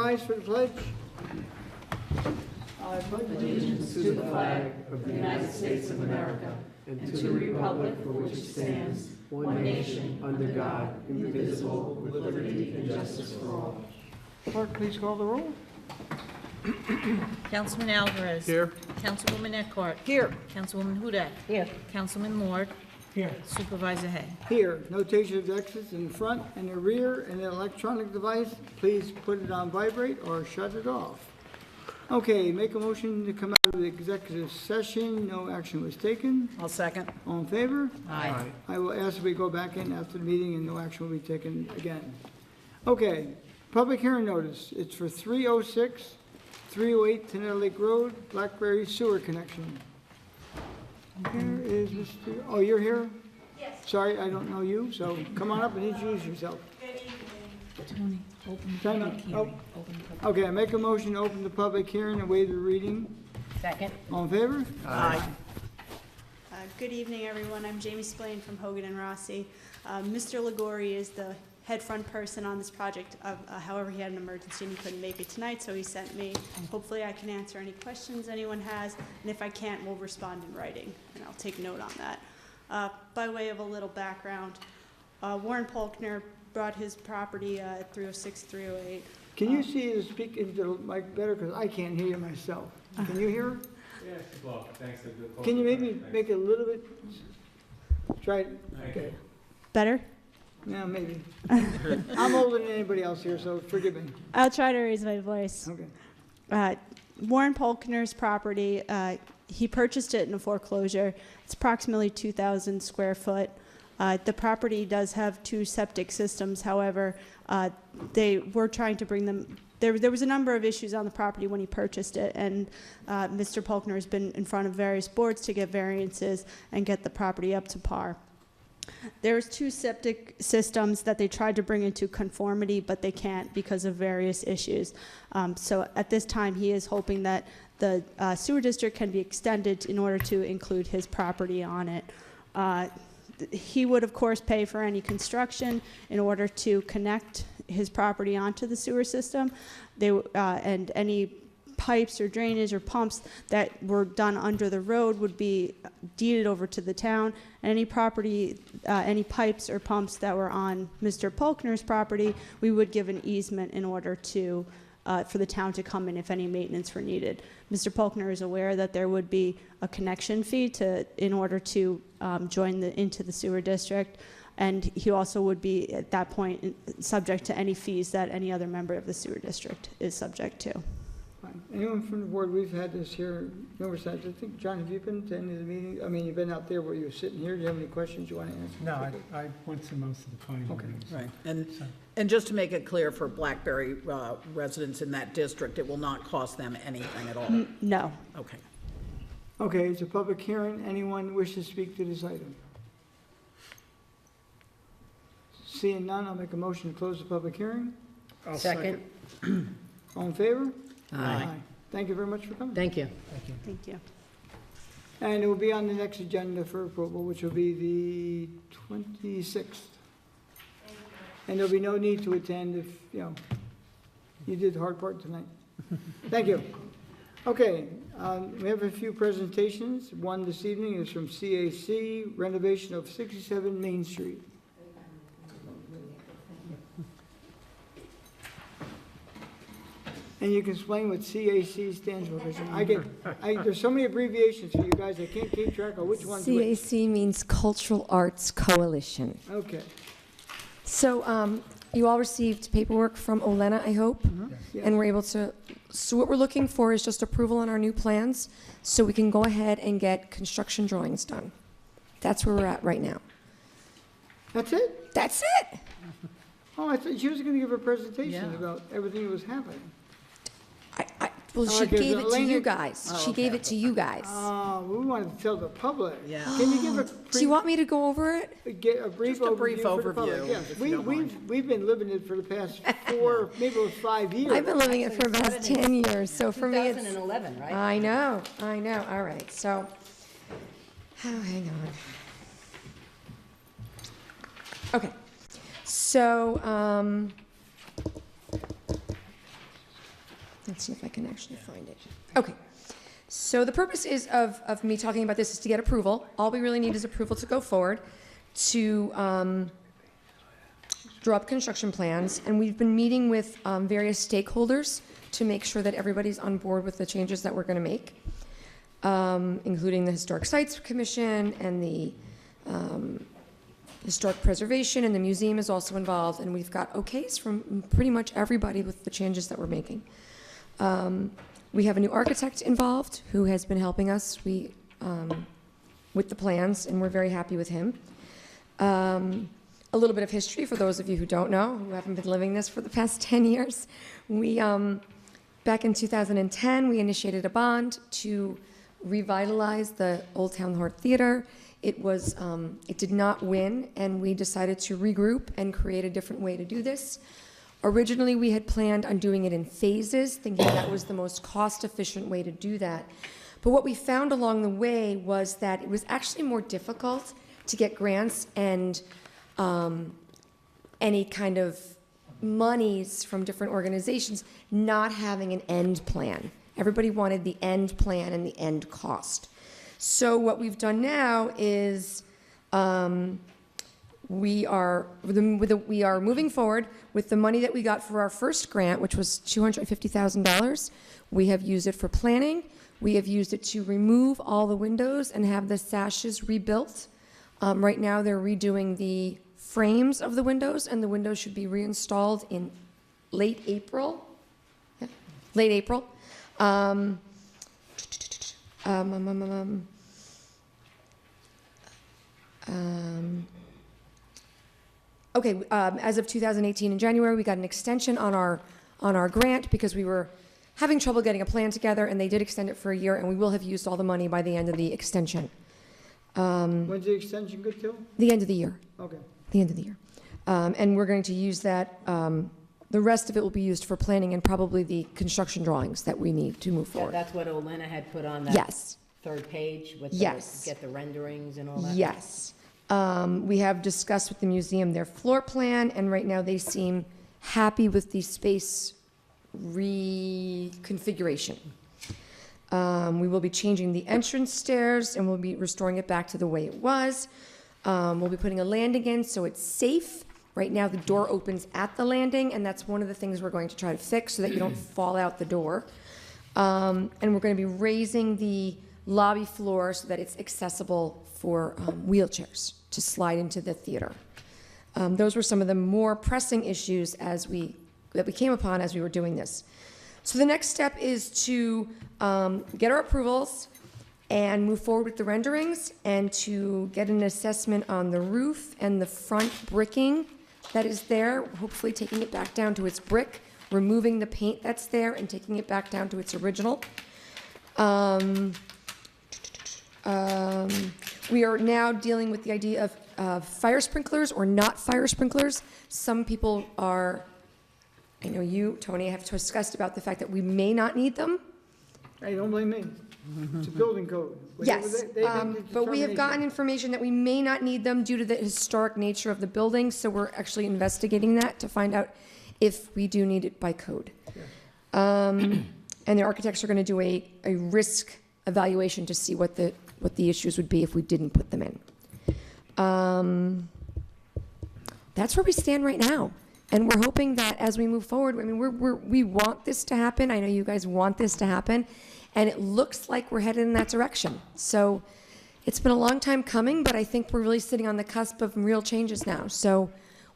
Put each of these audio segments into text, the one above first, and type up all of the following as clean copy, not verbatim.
rise for the pledge. I pledge Allegiance to the flag of the United States of America and to the republic for which it stands, one nation, under God, indivisible, with liberty and justice for all. Clerk, please call the roll. Councilman Alvarez. Here. Councilwoman Eckhart. Here. Councilwoman Hudak. Here. Councilman Lord. Here. Supervisor Hay. Here. Notation of exits in the front and the rear and the electronic device. Please put it on vibrate or shut it off. Okay, make a motion to come out of the executive session. No action was taken. I'll second. All in favor? Aye. I will ask if we go back in after the meeting and no action will be taken again. Okay, public hearing notice. It's for 306, 308 Tenette Lake Road, Blackberry Sewer Connection. Here is Mr., oh, you're here? Yes. Sorry, I don't know you, so come on up and introduce yourself. Tony, open the Time public out. hearing. Oh. Open the public- Okay, I make a motion to open the public hearing and waive the reading. Second. All in favor? Aye. Good evening, everyone. I'm Jamie Splain from Hogan and Rossi. Mr. Ligori is the head front person on this project. However, he had an emergency and he couldn't make it tonight, so he sent me. Hopefully, I can answer any questions anyone has, and if I can't, we'll respond in writing, and I'll take note on that. By way of a little background, Warren Polkner brought his property at 306, 308. Can you see to speak into the mic better, because I can't hear you myself. Can you hear? Yeah, well, thanks. Can you maybe make it a little bit, try it, okay, Better? yeah, maybe. I'm older than anybody else here, so forgive me. I'll try to raise my voice. Okay. Warren Polkner's property, he purchased it in a foreclosure. It's approximately 2,000 square foot. The property does have 2 septic systems. However, they were trying to bring them. There was a number of issues on the property when he purchased it, and Mr. Polkner has been in front of various boards to get variances and get the property up to par. There's 2 septic systems that they tried to bring into conformity, but they can't because of various issues. So at this time, he is hoping that the sewer district can be extended in order to include his property on it. He would, of course, pay for any construction in order to connect his property onto the sewer system. And any pipes or drainage or pumps that were done under the road would be deeded over to the town. And any property, any pipes or pumps that were on Mr. Polkner's property, we would give an easement in order to for the town to come in if any maintenance were needed. Mr. Polkner is aware that there would be a connection fee in order to join into the sewer district, and he also would be at that point subject to any fees that any other member of the sewer district is subject to. Fine. Anyone from the board, we've had this here numerous times. I think, John, have you been to any of the meetings? I mean, you've been out there where you were sitting here. Do you have any questions you want to answer? No, I went to most of the planning Okay. meetings. Right, So- and just to make it clear for Blackberry residents in that district, it will not cost them anything at all? No. Okay. Okay, it's a public hearing. Anyone wish to speak to this item? Seeing none, I'll make a motion to close the public hearing. I'll Second. All in favor? Aye. Thank you very much for coming. Thank you. Thank you. Thank you. And it will be on the next agenda for approval, which will be the 26th. And there'll be no need to attend if, you did the hard part tonight. Thank you. Okay, we have a few presentations. One this evening is from CAC, renovation of 67 Main Street. And you can explain what CAC stands for, because there's so many abbreviations for you guys, I can't keep track of which one's which. CAC means Cultural Arts Coalition. Okay. So you all received paperwork from Olena, I hope, Yeah. and we're able to, so what we're looking for is just approval on our new plans so we can go ahead and get construction drawings done. That's where we're at right now. That's it? That's it. Oh, I thought she was gonna give a presentation Yeah. about everything that was happening. Well, Oh, she okay, gave so it to you Elena- guys. Oh, She okay. gave it to you guys. We wanted to tell the public. Yeah. Can you give a Do you want me to go over it? get a brief Just a brief overview for the public? overview, Yes, if you don't mind. we've been living it for the past 4, maybe it was 5 years. I've been living it for about 10 years, so for me it's... 2011, right? I know. All right, so, hang on. Okay, so, Let's see if I can actually find it. Okay. So the purpose of me talking about this is to get approval. All we really need is approval to go forward, to draw up construction plans. And we've been meeting with various stakeholders to make sure that everybody's on board with the changes that we're going to make, including the Historic Sites Commission and the Historic Preservation, and the museum is also involved. And we've got okays from pretty much everybody with the changes that we're making. We have a new architect involved who has been helping us with the plans, and we're very happy with him. A little bit of history for those of you who don't know, who haven't been living this for the past 10 years. We, back in 2010, we initiated a bond to revitalize the Old Town Hall Theater. It did not win, and we decided to regroup and create a different way to do this. Originally, we had planned on doing it in phases, thinking that was the most cost-efficient way to do that. But what we found along the way was that it was actually more difficult to get grants and any kind of monies from different organizations not having an end plan. Everybody wanted the end plan and the end cost. So what we've done now is we are moving forward with the money that we got for our first grant, which was $250,000. We have used it for planning. We have used it to remove all the windows and have the sashes rebuilt. Right now, they're redoing the frames of the windows, and the windows should be reinstalled in late April. Yeah, late April. Okay, as of 2018 in January, we got an extension on our grant because we were having trouble getting a plan together, and they did extend it for a year, and we will have used all the money by the end of the extension. When's the extension good till? The end of the year. Okay. The end of the year. And we're going to use that, the rest of it will be used for planning and probably the construction drawings that we need to move forward. That's what Olena had put on that Yes, third page with Yes. get the renderings and all that? yes. We have discussed with the museum their floor plan, and right now they seem happy with the space reconfiguration. We will be changing the entrance stairs, and we'll be restoring it back to the way it was. We'll be putting a landing in so it's safe. Right now, the door opens at the landing, and that's one of the things we're going to try to fix so that you don't fall out the door. And we're going to be raising the lobby floor so that it's accessible for wheelchairs to slide into the theater. Those were some of the more pressing issues that we came upon as we were doing this. So the next step is to get our approvals and move forward with the renderings and to get an assessment on the roof and the front bricking that is there, hopefully taking it back down to its brick, removing the paint that's there and taking it back down to its original. We are now dealing with the idea of fire sprinklers or not fire sprinklers. Some people are, I know you, Tony, have discussed about the fact that we may not need them. Hey, don't blame me. It's a building code. Whatever Yes, they make the but we have gotten determination. information that we may not need them due to the historic nature of the building, so we're actually investigating that to find out if we do need it by code. And the architects are going to do a risk evaluation to see what the issues would be if we didn't put them in. That's where we stand right now. And we're hoping that as we move forward, I mean, we want this to happen. I know you guys want this to happen. And it looks like we're headed in that direction. So it's been a long time coming, but I think we're really sitting on the cusp of real changes now. So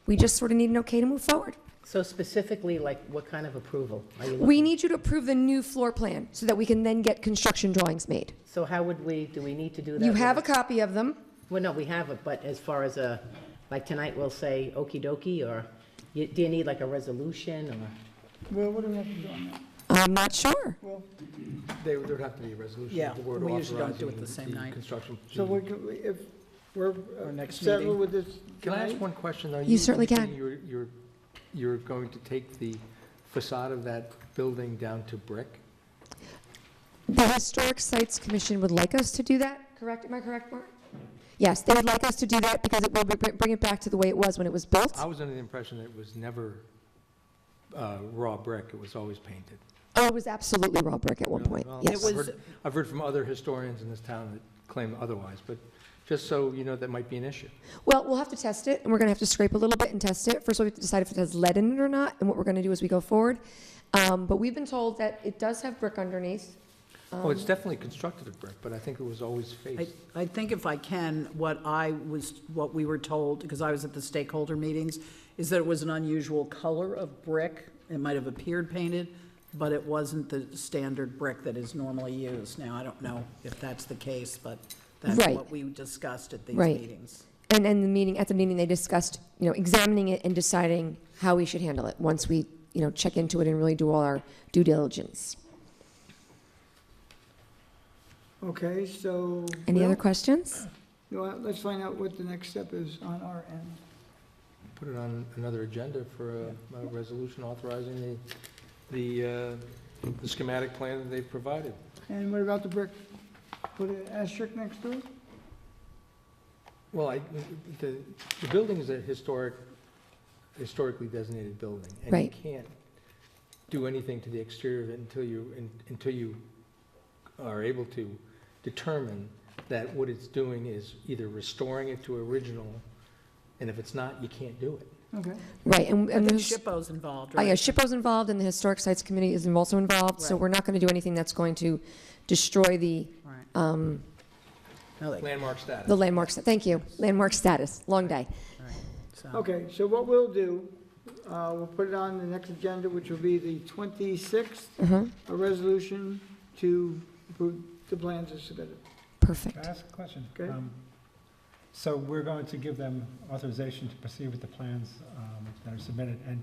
we just sort of need an okay to move forward. So specifically, like, what kind of approval are you looking? We need you to approve the new floor plan so that we can then get construction drawings made. So how would do we need to do that? You have a with copy of them. Well, no, we have it, but as far as like tonight, we'll say okey dokey, or do you need like a resolution, or? Well, what do we have to do on that? I'm not sure. Well, There would have to be a resolution. Yeah, of the board we usually don't do authorizing it the same night. Construction. so if we're Our next settled meeting. with this Can I ask tonight? one question? Are You certainly can. indicating You're going to take the facade of that building down to brick? The Historic Sites Commission would like us to do that, correct? Am I correct, Mark? Yes, they would like us to do that because it will bring it back to the way it was when it was built. I was under the impression that it was never raw brick, it was always painted. Oh, it was absolutely raw brick at one point, Well, yes. I've heard from other historians in this town that claim otherwise, but just so you know, that might be an issue. Well, we'll have to test it, and we're going to have to scrape a little bit and test it. First, we have to decide if it has lead in it or not, and what we're going to do as we go forward. But we've been told that it does have brick underneath. Oh, it's definitely constructed of brick, but I think it was always faced. I think if I can, what we were told, because I was at the stakeholder meetings, is that it was an unusual color of brick. It might have appeared painted, but it wasn't the standard brick that is normally used. Now, I don't know if that's the case, but that's Right. what we discussed at these Right. meetings. And at the meeting, they discussed, examining it and deciding how we should handle it once we, check into it and really do all our due diligence. Okay, so. Any well, other questions? you know what, let's find out what the next step is on our end. Put it on another agenda for a resolution authorizing the schematic plan that they've provided. And what about the brick? Put an asterisk next to it? Well, the building is a historically designated building. And you Right. can't do anything to the exterior of it until you are able to determine that what it's doing is either restoring it to original, and if it's not, you can't do it. Okay. Right, and I think there's, SHPO's involved, yeah, right? SHPO's involved, and the Historic Sites Committee is also involved, so Right. we're not going to do anything that's going to destroy the, Right. No, they- Landmark status. the landmark, thank you, landmark status, long day. right. So- Okay, so what we'll do, we'll put it on the next agenda, which will be the 26th, Uh-huh, a resolution to approve the plans as submitted. perfect. Can I ask a question? Okay. So we're going to give them authorization to proceed with the plans that are submitted, and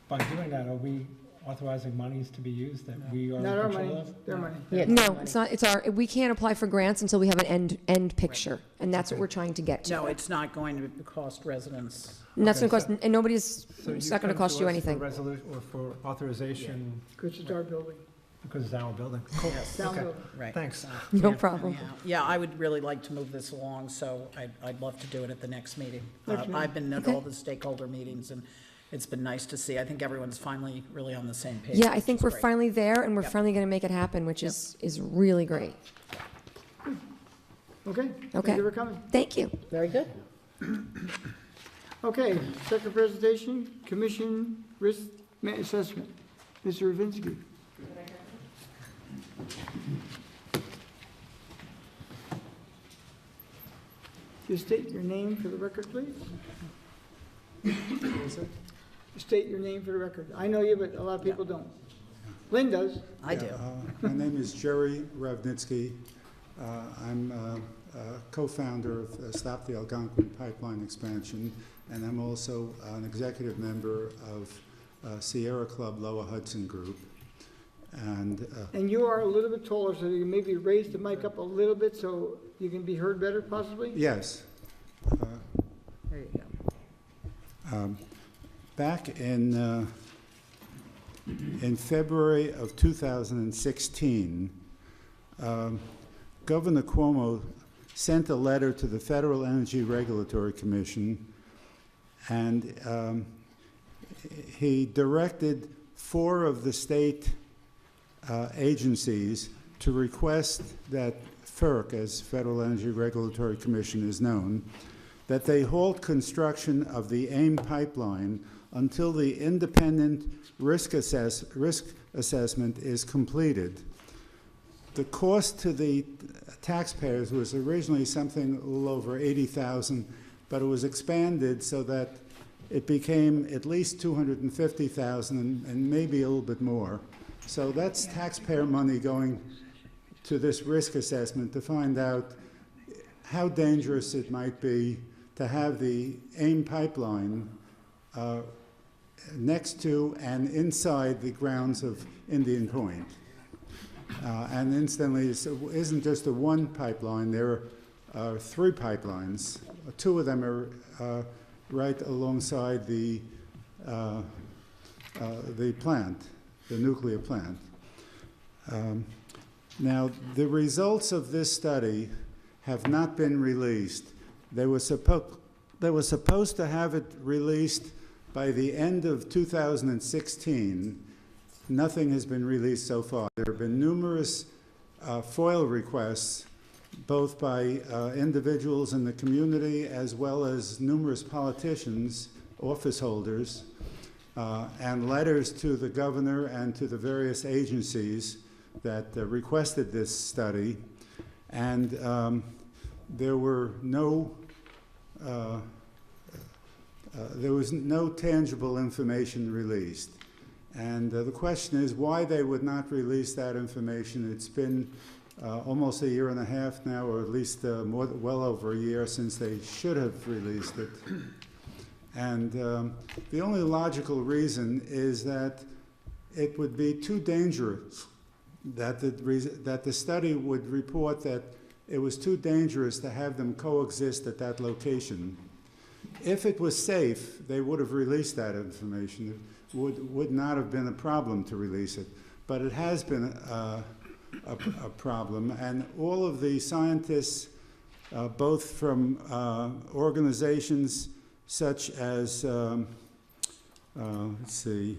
by doing that, are we authorizing monies to be used that we are in Not our control money, of? their money. Yeah, No, it's not, we can't apply for grants until we have an end picture, and that's what we're trying to get to. No, it's not going to cost residents. And that's Okay, going to cost, and nobody's, So it's you not going to come cost you us for anything. resolution or for authorization Because it's our building, because it's our building? Yes. town Okay. building. Right. Thanks. So, No yeah, problem. anyhow. Yeah, I would really like to move this along, so I'd love to do it at the next meeting. Next meeting. I've been at Okay. all the stakeholder meetings, and it's been nice to see. I think everyone's finally really on the same page. Yeah, I which think is we're great. finally there, and we're Yep. finally going to make it happen, which is really great. Okay? Okay. Thank you for coming. Thank you. Very good. Okay, second presentation, Commission Risk Assessment. Mr. Ravinsky. Just state your name for the record, please. State your name for the record. I know you, but a lot of people don't. Lynn does. I do. My name is Jerry Ravnitsky. I'm a co-founder of Stop the Algonquin Pipeline Expansion, and I'm also an executive member of Sierra Club Lower Hudson Group. And And you are a little bit taller, so you can maybe raise the mic up a little bit so you can be heard better possibly? yes, There you go. back in February of 2016, Governor Cuomo sent a letter to the Federal Energy Regulatory Commission, and he directed 4 of the state agencies to request that FERC, as Federal Energy Regulatory Commission is known, that they halt construction of the AIM pipeline until the independent risk assessment is completed. The cost to the taxpayers was originally something a little over $80,000, but it was expanded so that it became at least $250,000 and maybe a little bit more. So that's taxpayer money going to this risk assessment to find out how dangerous it might be to have the AIM pipeline next to and inside the grounds of Indian Point. And incidentally, it isn't just the one pipeline, there are 3 pipelines. 2 of them are right alongside the plant, the nuclear plant. Now, the results of this study have not been released. They were supposed to have it released by the end of 2016, nothing has been released so far. There have been numerous FOIL requests, both by individuals in the community as well as numerous politicians, office holders, and letters to the governor and to the various agencies that requested this study. And there was no tangible information released. And the question is why they would not release that information. It's been almost a year and a half now, or at least well over a year since they should have released it. And the only logical reason is that it would be too dangerous, that the study would report that it was too dangerous to have them coexist at that location. If it was safe, they would have released that information. It would not have been a problem to release it. But it has been a problem, and all of the scientists, both from organizations such as, let's see,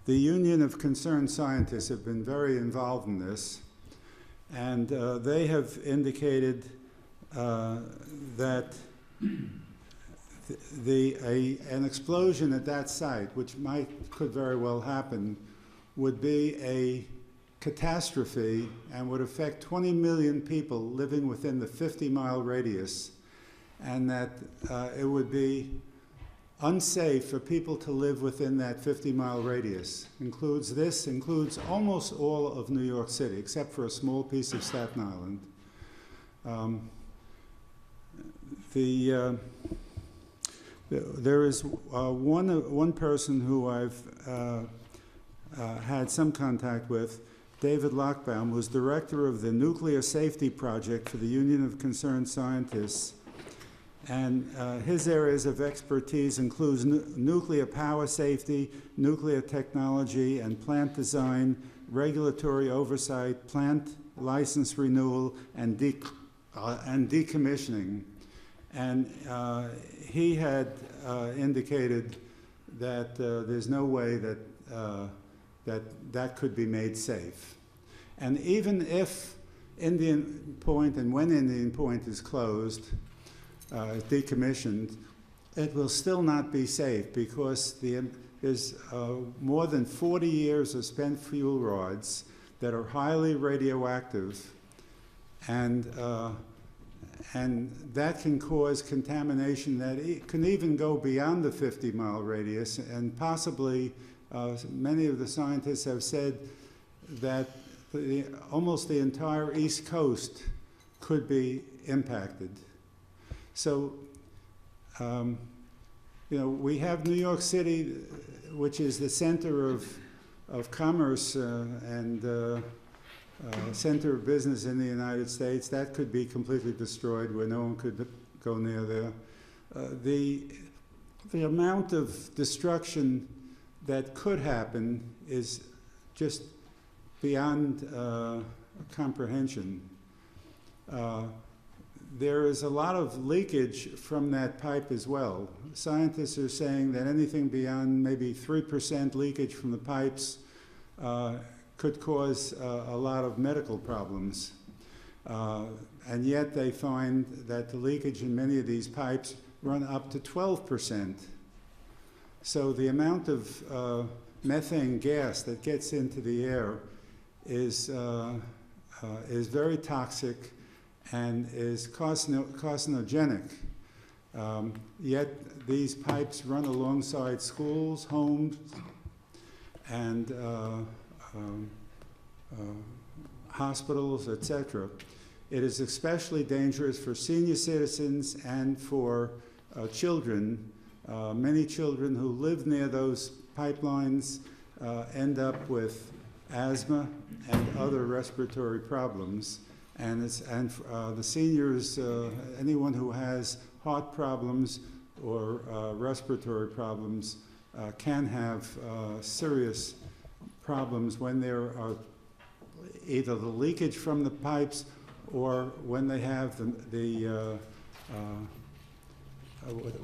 the Union of Concerned Scientists have been very involved in this, and they have indicated that an explosion at that site, which could very well happen, would be a catastrophe and would affect 20 million people living within the 50-mile radius, and that it would be unsafe for people to live within that 50-mile radius. Includes almost all of New York City, except for a small piece of Staten Island. There is one person who I've had some contact with, David Lockbaum, was director of the Nuclear Safety Project for the Union of Concerned Scientists. And his areas of expertise includes nuclear power safety, nuclear technology and plant design, regulatory oversight, plant license renewal, and decommissioning. And he had indicated that there's no way that that could be made safe. And even if Indian Point, and when Indian Point is closed, decommissioned, it will still not be safe because there's more than 40 years of spent fuel rods that are highly radioactive, and that can cause contamination that can even go beyond the 50-mile radius, and possibly many of the scientists have said that almost the entire East Coast could be impacted. So, we have New York City, which is the center of commerce and center of business in the United States. That could be completely destroyed, where no one could go near there. The amount of destruction that could happen is just beyond comprehension. There is a lot of leakage from that pipe as well. Scientists are saying that anything beyond maybe 3% leakage from the pipes could cause a lot of medical problems. And yet they find that the leakage in many of these pipes run up to 12%. So the amount of methane gas that gets into the air is very toxic and is carcinogenic. Yet these pipes run alongside schools, homes, and hospitals, etc. It is especially dangerous for senior citizens and for children. Many children who live near those pipelines end up with asthma and other respiratory problems. And the seniors, anyone who has heart problems or respiratory problems can have serious problems when there are either the leakage from the pipes or when they have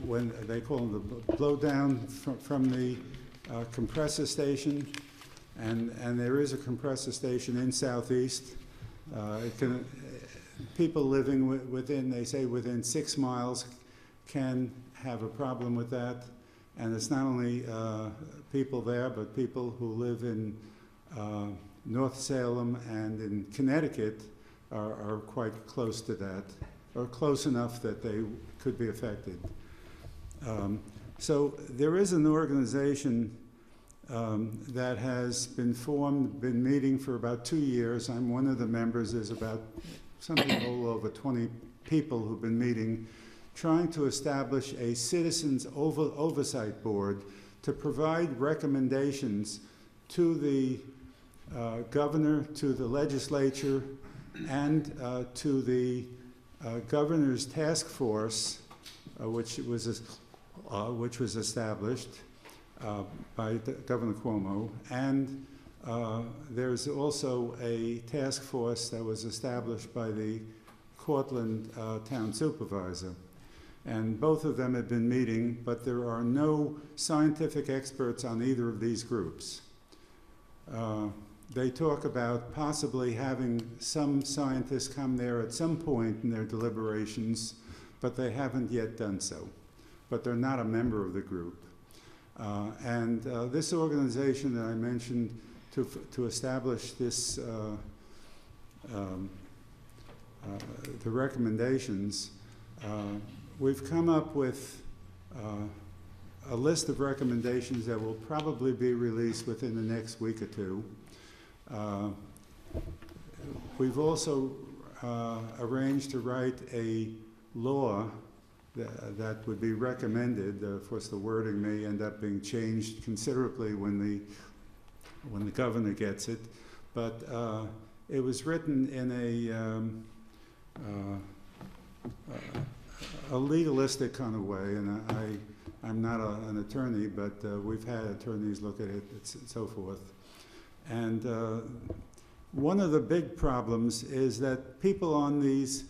when they call them the blowdown from the compressor station, and there is a compressor station in Southeast. People living within, they say within 6 miles can have a problem with that. And it's not only people there, but people who live in North Salem and in Connecticut are quite close to that, or close enough that they could be affected. So there is an organization that has been formed, been meeting for about 2 years. I'm one of the members. There's about something a little over 20 people who've been meeting, trying to establish a citizens oversight board to provide recommendations to the governor, to the legislature, and to the governor's task force, which was established by Governor Cuomo, and there's also a task force that was established by the Cortland town supervisor. And both of them have been meeting, but there are no scientific experts on either of these groups. They talk about possibly having some scientists come there at some point in their deliberations, but they haven't yet done so. But they're not a member of the group. And this organization that I mentioned to establish this, the recommendations, we've come up with a list of recommendations that will probably be released within the next week or two. We've also arranged to write a law that would be recommended. Of course, the wording may end up being changed considerably when the governor gets it, but it was written in a legalistic kind of way, and I'm not an attorney, but we've had attorneys look at it and so forth. And one of the big problems is that people on these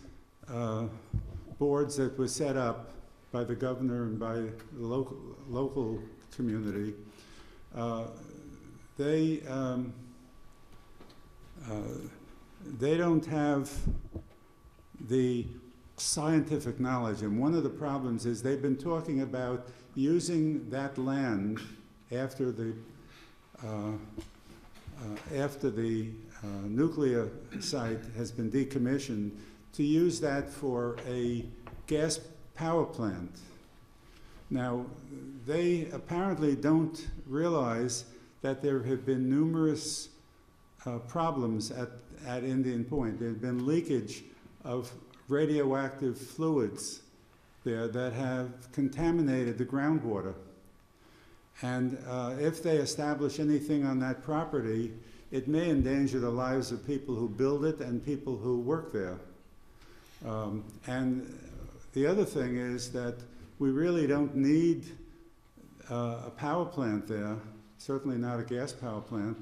boards that were set up by the governor and by the local community, they don't have the scientific knowledge. And one of the problems is they've been talking about using that land after the nuclear site has been decommissioned, to use that for a gas power plant. Now, they apparently don't realize that there have been numerous problems at Indian Point. There have been leakage of radioactive fluids there that have contaminated the groundwater. And if they establish anything on that property, it may endanger the lives of people who build it and people who work there. And the other thing is that we really don't need a power plant there, certainly not a gas power plant.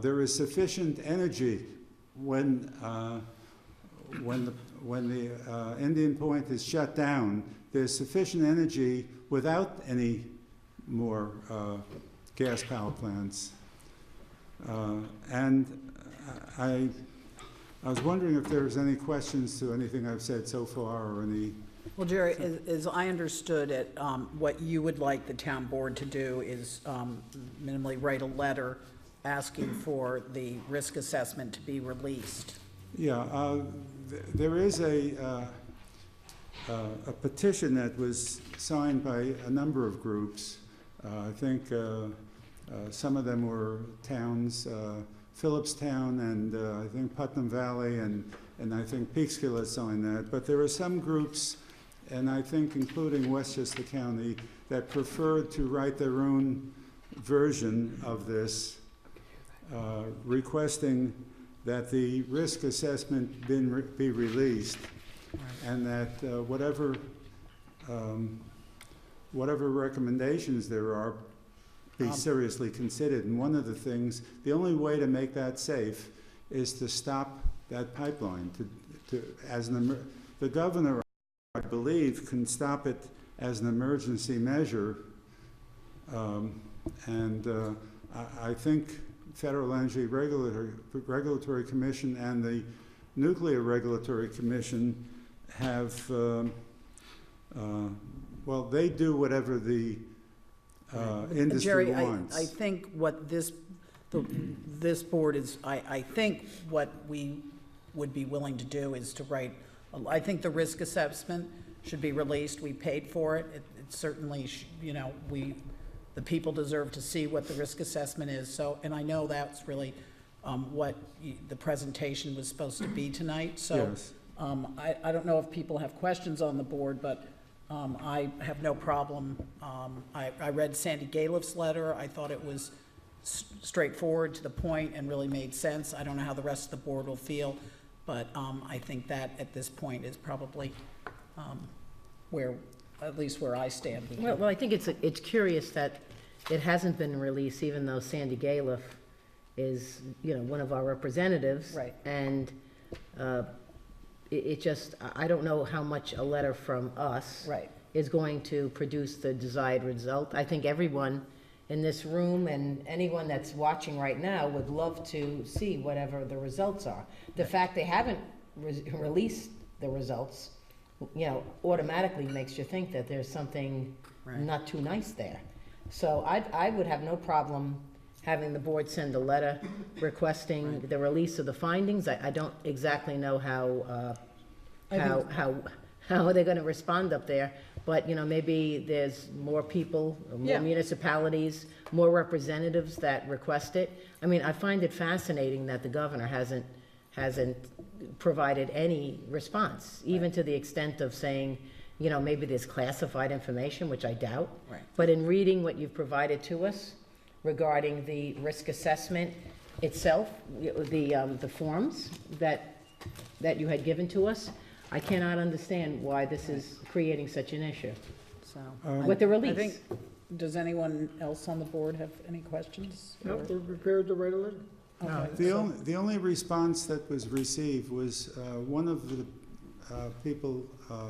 There is sufficient energy when the Indian Point is shut down. There's sufficient energy without any more gas power plants. And I was wondering if there was any questions to anything I've said so far, or any. Well, Jerry, as I understood it, what you would like the town board to do is minimally write a letter asking for the risk assessment to be released. Yeah, there is a petition that was signed by a number of groups. I think some of them were towns, Phillipstown and I think Putnam Valley, and I think Peekskill has signed that. But there are some groups, and I think including Westchester County, that preferred to write their own version of this, requesting that the risk assessment be released, and that whatever recommendations there are be seriously considered. And one of the things, the only way to make that safe is to stop that pipeline. The governor, I believe, can stop it as an emergency measure. And I think Federal Energy Regulatory Commission and the Nuclear Regulatory Commission have, well, they do whatever the industry Jerry, wants. I think what this board is, I think what we would be willing to do is to write, I think the risk assessment should be released. We paid for it. It certainly, you know, the people deserve to see what the risk assessment is. So, and I know that's really what the presentation was supposed to be tonight. So Yes. I don't know if people have questions on the board, but I have no problem. I read Sandy Galiff's letter. I thought it was straightforward, to the point, and really made sense. I don't know how the rest of the board will feel, but I think that at this point is probably where, at least where I stand. Well, I think it's curious that it hasn't been released, even though Sandy Galiff is, you know, one of our representatives. Right. And it just, I don't know how much a letter from us Right. is going to produce the desired result. I think everyone in this room and anyone that's watching right now would love to see whatever the results are. The fact they haven't released the results, you know, automatically makes you think that there's something Right. not too nice there. So I would have no problem having the board send a letter requesting the release of the findings. I don't exactly know how they're gonna respond up there, but, you know, maybe there's more people, Yeah. more municipalities, more representatives that request it. I mean, I find it fascinating that the governor hasn't provided any response, even to the extent of saying, you know, maybe there's classified information, which I doubt. Right. But in reading what you've provided to us regarding the risk assessment itself, the forms that you had given to us, I cannot understand why this is creating such an issue So, with the I release. think, does anyone else on the board have any questions? Nope, we're prepared to write a letter. Okay, The only response that was received was one of the people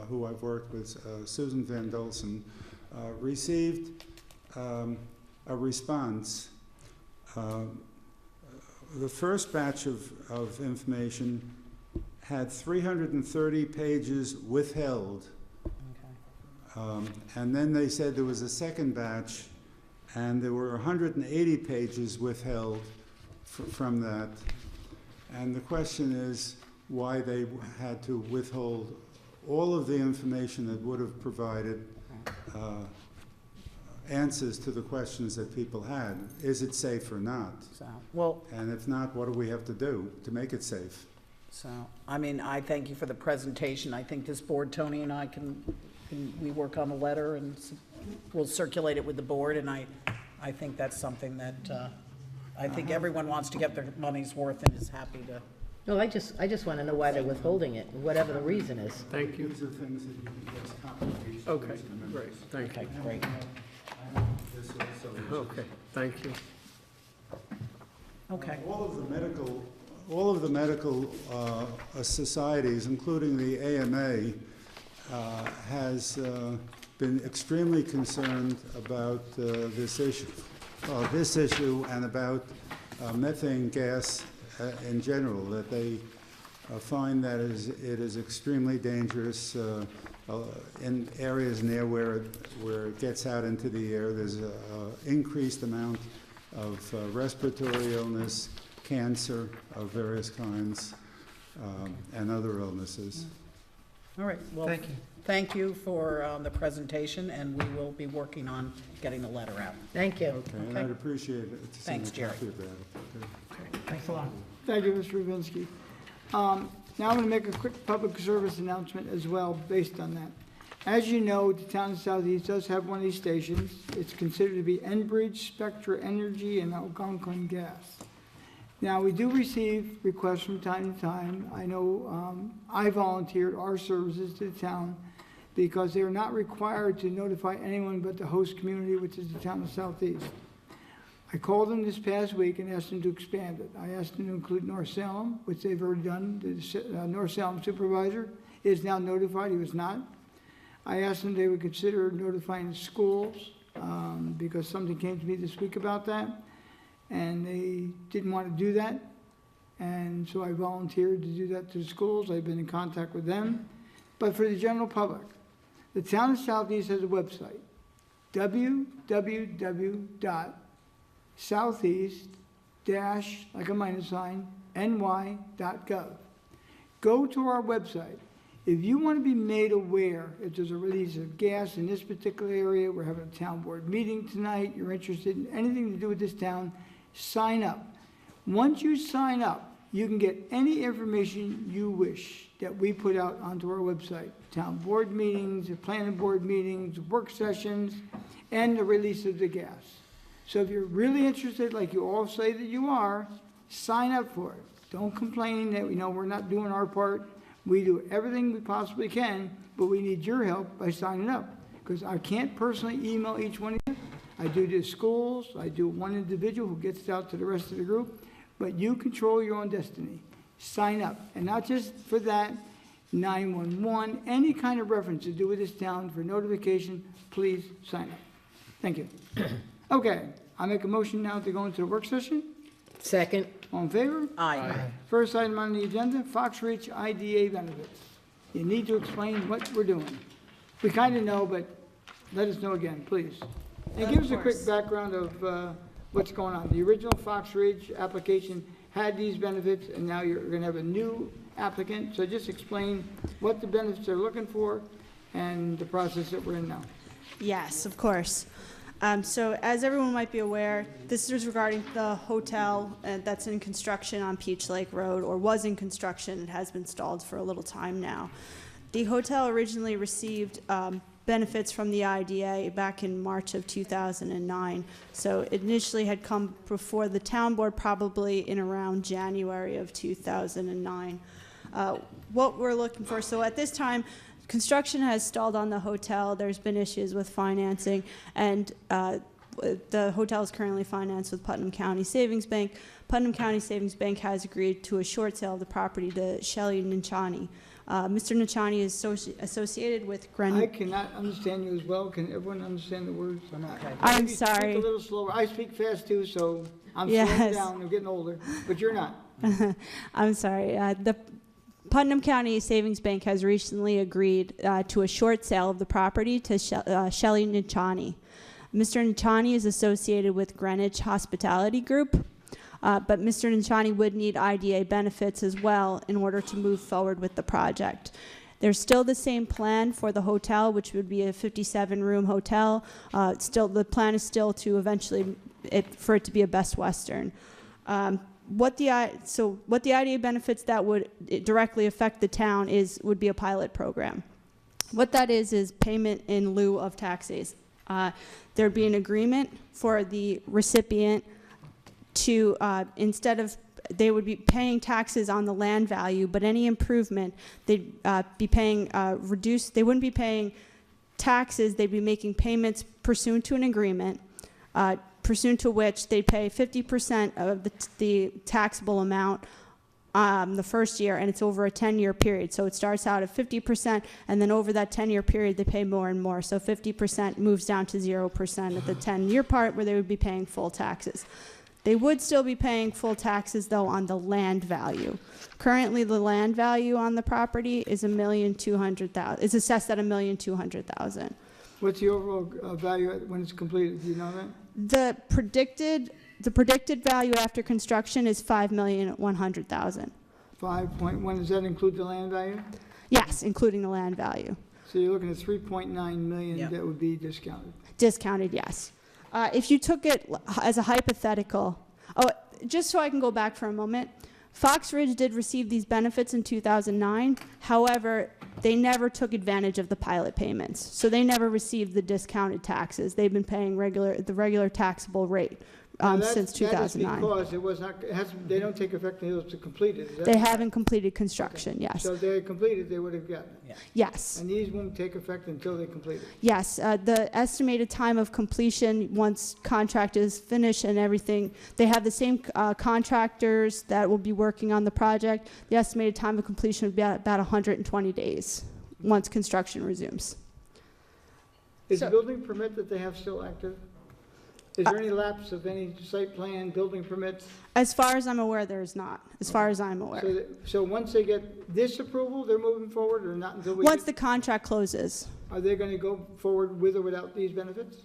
who I've worked with, Susan Van Dolsen, received a response. The first batch of information had 330 pages withheld. okay. And then they said there was a second batch, and there were 180 pages withheld from that. And the question is why they had to withhold all of the information that would have provided answers to the questions that people had. Is it safe or not? So, well, And if not, what do we have to do to make it safe? so, I mean, I thank you for the presentation. I think this board, Tony and I we work on a letter and we'll circulate it with the board, and I think that's something that, I think everyone wants to get their money's worth and is happy to. No, I just want to know why they're withholding it, whatever the reason is. Thank you. These are things that you can just copy. Okay, great, thank Okay, you. great. This also is- Okay, thank you. Okay, All of the medical societies, including the AMA, has been extremely concerned about this issue and about methane gas in general, that they find that it is extremely dangerous in areas near where it gets out into the air. There's an increased amount of respiratory illness, cancer of various kinds, and other illnesses. all right. Well, Thank you. thank you for the presentation, and we will be working on getting the letter out. Thank you. Okay, and Okay. I'd appreciate it to see Thanks, a Jerry. copy of that. Okay. Thanks a lot. Thank you, Mr. Rubinsky. Now I'm going to make a quick public service announcement as well based on that. As you know, the town of Southeast does have one of these stations. It's considered to be Enbridge, Spectra Energy, and Algonquin Gas. Now, we do receive requests from time to time. I know I volunteered our services to the town because they are not required to notify anyone but the host community, which is the town of Southeast. I called them this past week and asked them to expand it. I asked them to include North Salem, which they've already done. The North Salem supervisor is now notified, he was not. I asked them they would consider notifying the schools, because something came to me this week about that, and they didn't want to do that. And so I volunteered to do that to the schools. I've been in contact with them. But for the general public, the town of Southeast has a website, www.southeast-ny.gov. Go to our website. If you want to be made aware if there's a release of gas in this particular area, we're having a town board meeting tonight, you're interested in anything to do with this town, sign up. Once you sign up, you can get any information you wish that we put out onto our website. Town board meetings, the planning board meetings, work sessions, and the release of the gas. So if you're really interested, like you all say that you are, sign up for it. Don't complain that, we're not doing our part. We do everything we possibly can, but we need your help by signing up. Because I can't personally email each one of you. I do to schools, I do one individual who gets it out to the rest of the group, but you control your own destiny. Sign up, and not just for that, 911, any kind of reference to do with this town for notification, please sign up. Thank you. Okay, I make a motion now to go into the work session. Second. All in favor? Aye. First item on the agenda, Fox Ridge IDA benefits. You need to explain what we're doing. We kind of know, but let us know again, please. And give us a quick background of what's going on. The original Fox Ridge application had these benefits, and now you're going to have a new applicant. So just explain what the benefits they're looking for and the process that we're in now. Yes, of course. So as everyone might be aware, this is regarding the hotel that's in construction on Peach Lake Road, or was in construction. It has been stalled for a little time now. The hotel originally received benefits from the IDA back in March of 2009. So it initially had come before the town board probably in around January of 2009. What we're looking for, so at this time, construction has stalled on the hotel. There's been issues with financing, and the hotel is currently financed with Putnam County Savings Bank. Putnam County Savings Bank has agreed to a short sale of the property to Shelley Nanchani. Mr. Nanchani is associated with I cannot understand you as well. Can everyone understand the words? I'm Maybe sorry. Speak a little slower. I speak fast too, so I'm Yes. slowing down. I'm getting older, but you're not. I'm sorry. The Putnam County Savings Bank has recently agreed to a short sale of the property to Shelley Nanchani. Mr. Nanchani is associated with Greenwich Hospitality Group, but Mr. Nanchani would need IDA benefits as well in order to move forward with the project. There's still the same plan for the hotel, which would be a 57-room hotel. The plan is still to eventually for it to be a Best Western. What the IDA benefits that would directly affect the town would be a pilot program. What that is payment in lieu of taxes. There'd be an agreement for the recipient to, instead of, they would be paying taxes on the land value, but any improvement, they'd be paying reduced, they wouldn't be paying taxes, they'd be making payments pursuant to an agreement, pursuant to which they pay 50% of the taxable amount the first year, and it's over a 10-year period. So it starts out at 50%, and then over that 10-year period, they pay more and more. So 50% moves down to 0% at the 10-year part where they would be paying full taxes. They would still be paying full taxes, though, on the land value. Currently, the land value on the property is $1,200,000. It's assessed at $1,200,000. What's the overall value when it's completed? Do you know that? The predicted value after construction is $5,100,000. 5.1, does that include the land value? Yes, including the land value. So you're looking at 3.9 million Yep. that would be discounted. Discounted, yes. If you took it as a hypothetical, just so I can go back for a moment, Fox Ridge did receive these benefits in 2009. However, they never took advantage of the pilot payments. So they never received the discounted taxes. They've been paying the regular taxable rate since 2009. That is because it was not, they don't take effect until it's completed. Is that They correct? haven't completed construction, yes. So if they had completed, they would have gotten it. Yes. And these won't take effect until they complete it. Yes, the estimated time of completion, once contract is finished and everything, they have the same contractors that will be working on the project. The estimated time of completion would be about 120 days once construction resumes. Is the So- building permit that they have still active? Is there any lapse of any site plan, building permits? As far as I'm aware, there is not, as far as I'm So, aware. so once they get this approval, they're moving forward, or not until we? Once the contract closes, Are they gonna go forward with or without these benefits?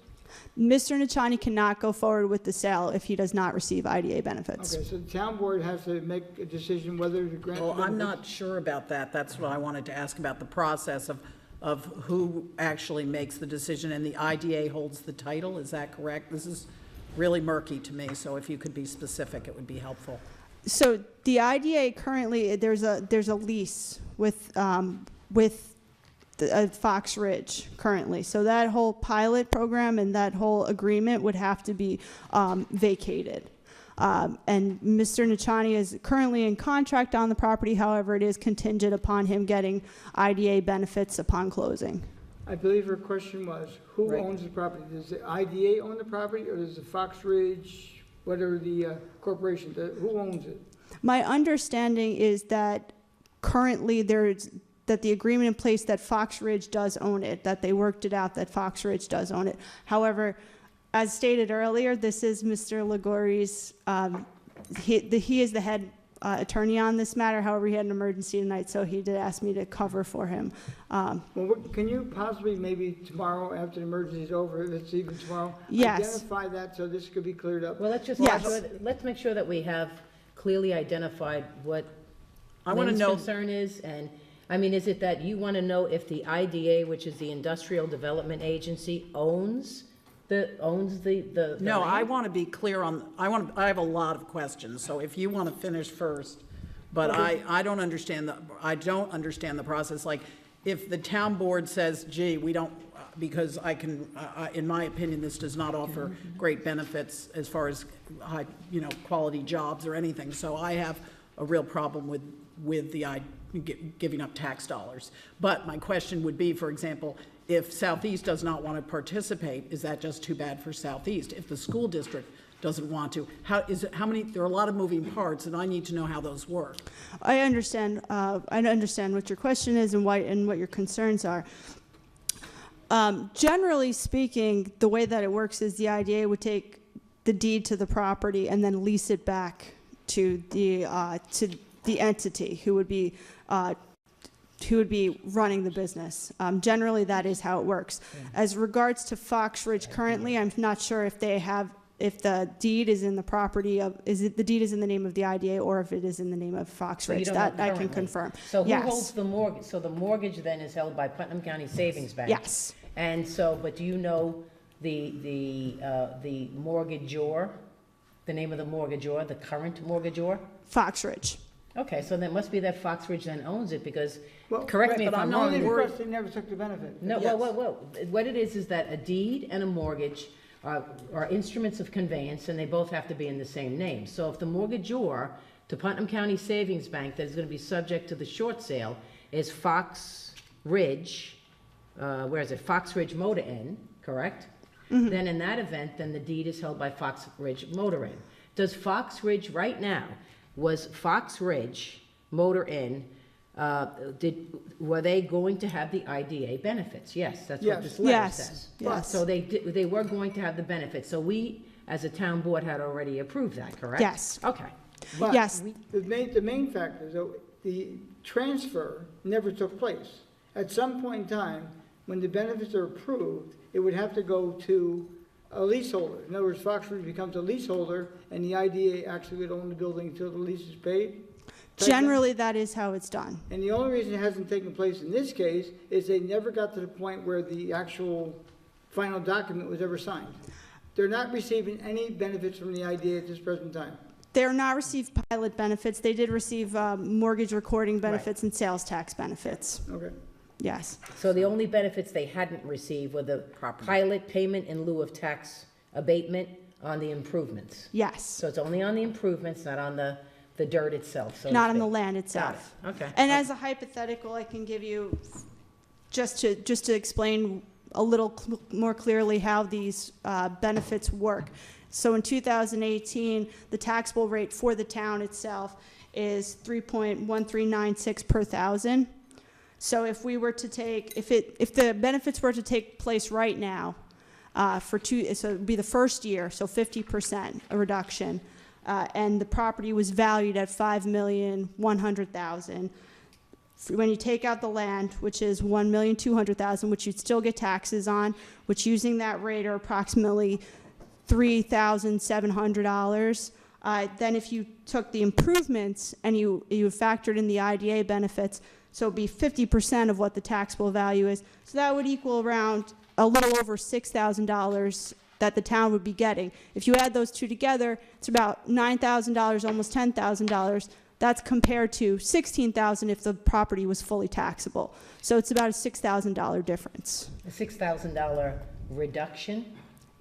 Mr. Nachani cannot go forward with the sale if he does not receive IDA benefits. Okay, so the town board has to make a decision whether to grant. Well, the I'm benefits? not sure about that. That's what I wanted to ask about, the process of who actually makes the decision, and the IDA holds the title, is that correct? This is really murky to me, so if you could be specific, it would be helpful. So the IDA currently, there's a lease with Fox Ridge currently. So that whole pilot program and that whole agreement would have to be vacated. And Mr. Nachani is currently in contract on the property. However, it is contingent upon him getting IDA benefits upon closing. I believe her question was, who Right. owns the property? Does the IDA own the property, or does the Fox Ridge, whatever the corporation, who owns it? My understanding is that currently that the agreement in place that Fox Ridge does own it, that they worked it out that Fox Ridge does own it. However, as stated earlier, this is Mr. Ligori's, he is the head attorney on this matter. However, he had an emergency tonight, so he did ask me to cover for him. Well, can you possibly, maybe tomorrow, after the emergency is over, if it's even tomorrow? Yes. Identify that so this could be cleared up? Well, let's just Yes. let's make sure that we have clearly identified what I want to Lynn's know, concern is, and, I mean, is it that you want to know if the IDA, which is the Industrial Development Agency, owns the no, I land? want to be clear on, I have a lot of questions, so if you want to finish first, but I don't understand the process, like, if the town board says, gee, we don't, because in my opinion, this does not offer great benefits as far as high, quality jobs or anything, so I have a real problem with giving up tax dollars. But my question would be, for example, if Southeast does not want to participate, is that just too bad for Southeast? If the school district doesn't want to, there are a lot of moving parts, and I need to know how those work. I understand what your question is and what your concerns are. Generally speaking, the way that it works is the IDA would take the deed to the property and then lease it back to the entity who would be running the business. Generally, that is how it works. As regards to Fox Ridge currently, I'm not sure if the deed is in the property of, the deed is in the name of the IDA or if it is in the name of Fox So you Ridge. don't know That I can currently. confirm. So who Yes. holds the mortgage? So the mortgage then is held by Putnam County Savings Bank? Yes. And so, but do you know the mortgagor, the name of the mortgagor, the current mortgagor? Fox Ridge. Okay, so then it must be that Fox Ridge then owns it, because, Well, correct me but if I'm I'm not wrong. Only worried. because they never took the benefit. No, Yes. well, what it is that a deed and a mortgage are instruments of conveyance, and they both have to be in the same name. So if the mortgagor to Putnam County Savings Bank that is going to be subject to the short sale is Fox Ridge, where is it, Fox Ridge Motor Inn, correct? Then in that event, then the deed is held by Fox Ridge Motor Inn. Does Fox Ridge, right now, was Fox Ridge Motor Inn, were they going to have the IDA benefits? Yes, that's what Yes. this letter Yes. says. Yes. So they were going to have the benefits. So we, as a town board, had already approved that, correct? Yes. Okay. But Yes. the main factor, though, the transfer never took place. At some point in time, when the benefits are approved, it would have to go to a leaseholder. In other words, Fox Ridge becomes a leaseholder, and the IDA actually would own the building until the lease is paid. Generally, that is how it's done. And the only reason it hasn't taken place in this case is they never got to the point where the actual final document was ever signed. They're not receiving any benefits from the IDA at this present time. They're not received pilot benefits. They did receive mortgage recording benefits and sales tax benefits. Okay. Yes. So the only benefits they hadn't received were the pilot payment in lieu of tax abatement on the improvements. Yes. So it's only on the improvements, not on the dirt itself, so to Not on the speak. land Got itself. it. Okay. And as a hypothetical, I can give you, just to explain a little more clearly how these benefits work. So in 2018, the taxable rate for the town itself is 3.1396 per thousand. So if we were to take, if the benefits were to take place right now, so it'd be the first year, so 50% a reduction, and the property was valued at $5,100,000. When you take out the land, which is $1,200,000, which you'd still get taxes on, which using that rate are approximately $3,700. Then if you took the improvements and you factored in the IDA benefits, so it'd be 50% of what the taxable value is. So that would equal around a little over $6,000 that the town would be getting. If you add those two together, it's about $9,000, almost $10,000. That's compared to $16,000 if the property was fully taxable. So it's about a $6,000 difference. A $6,000 reduction?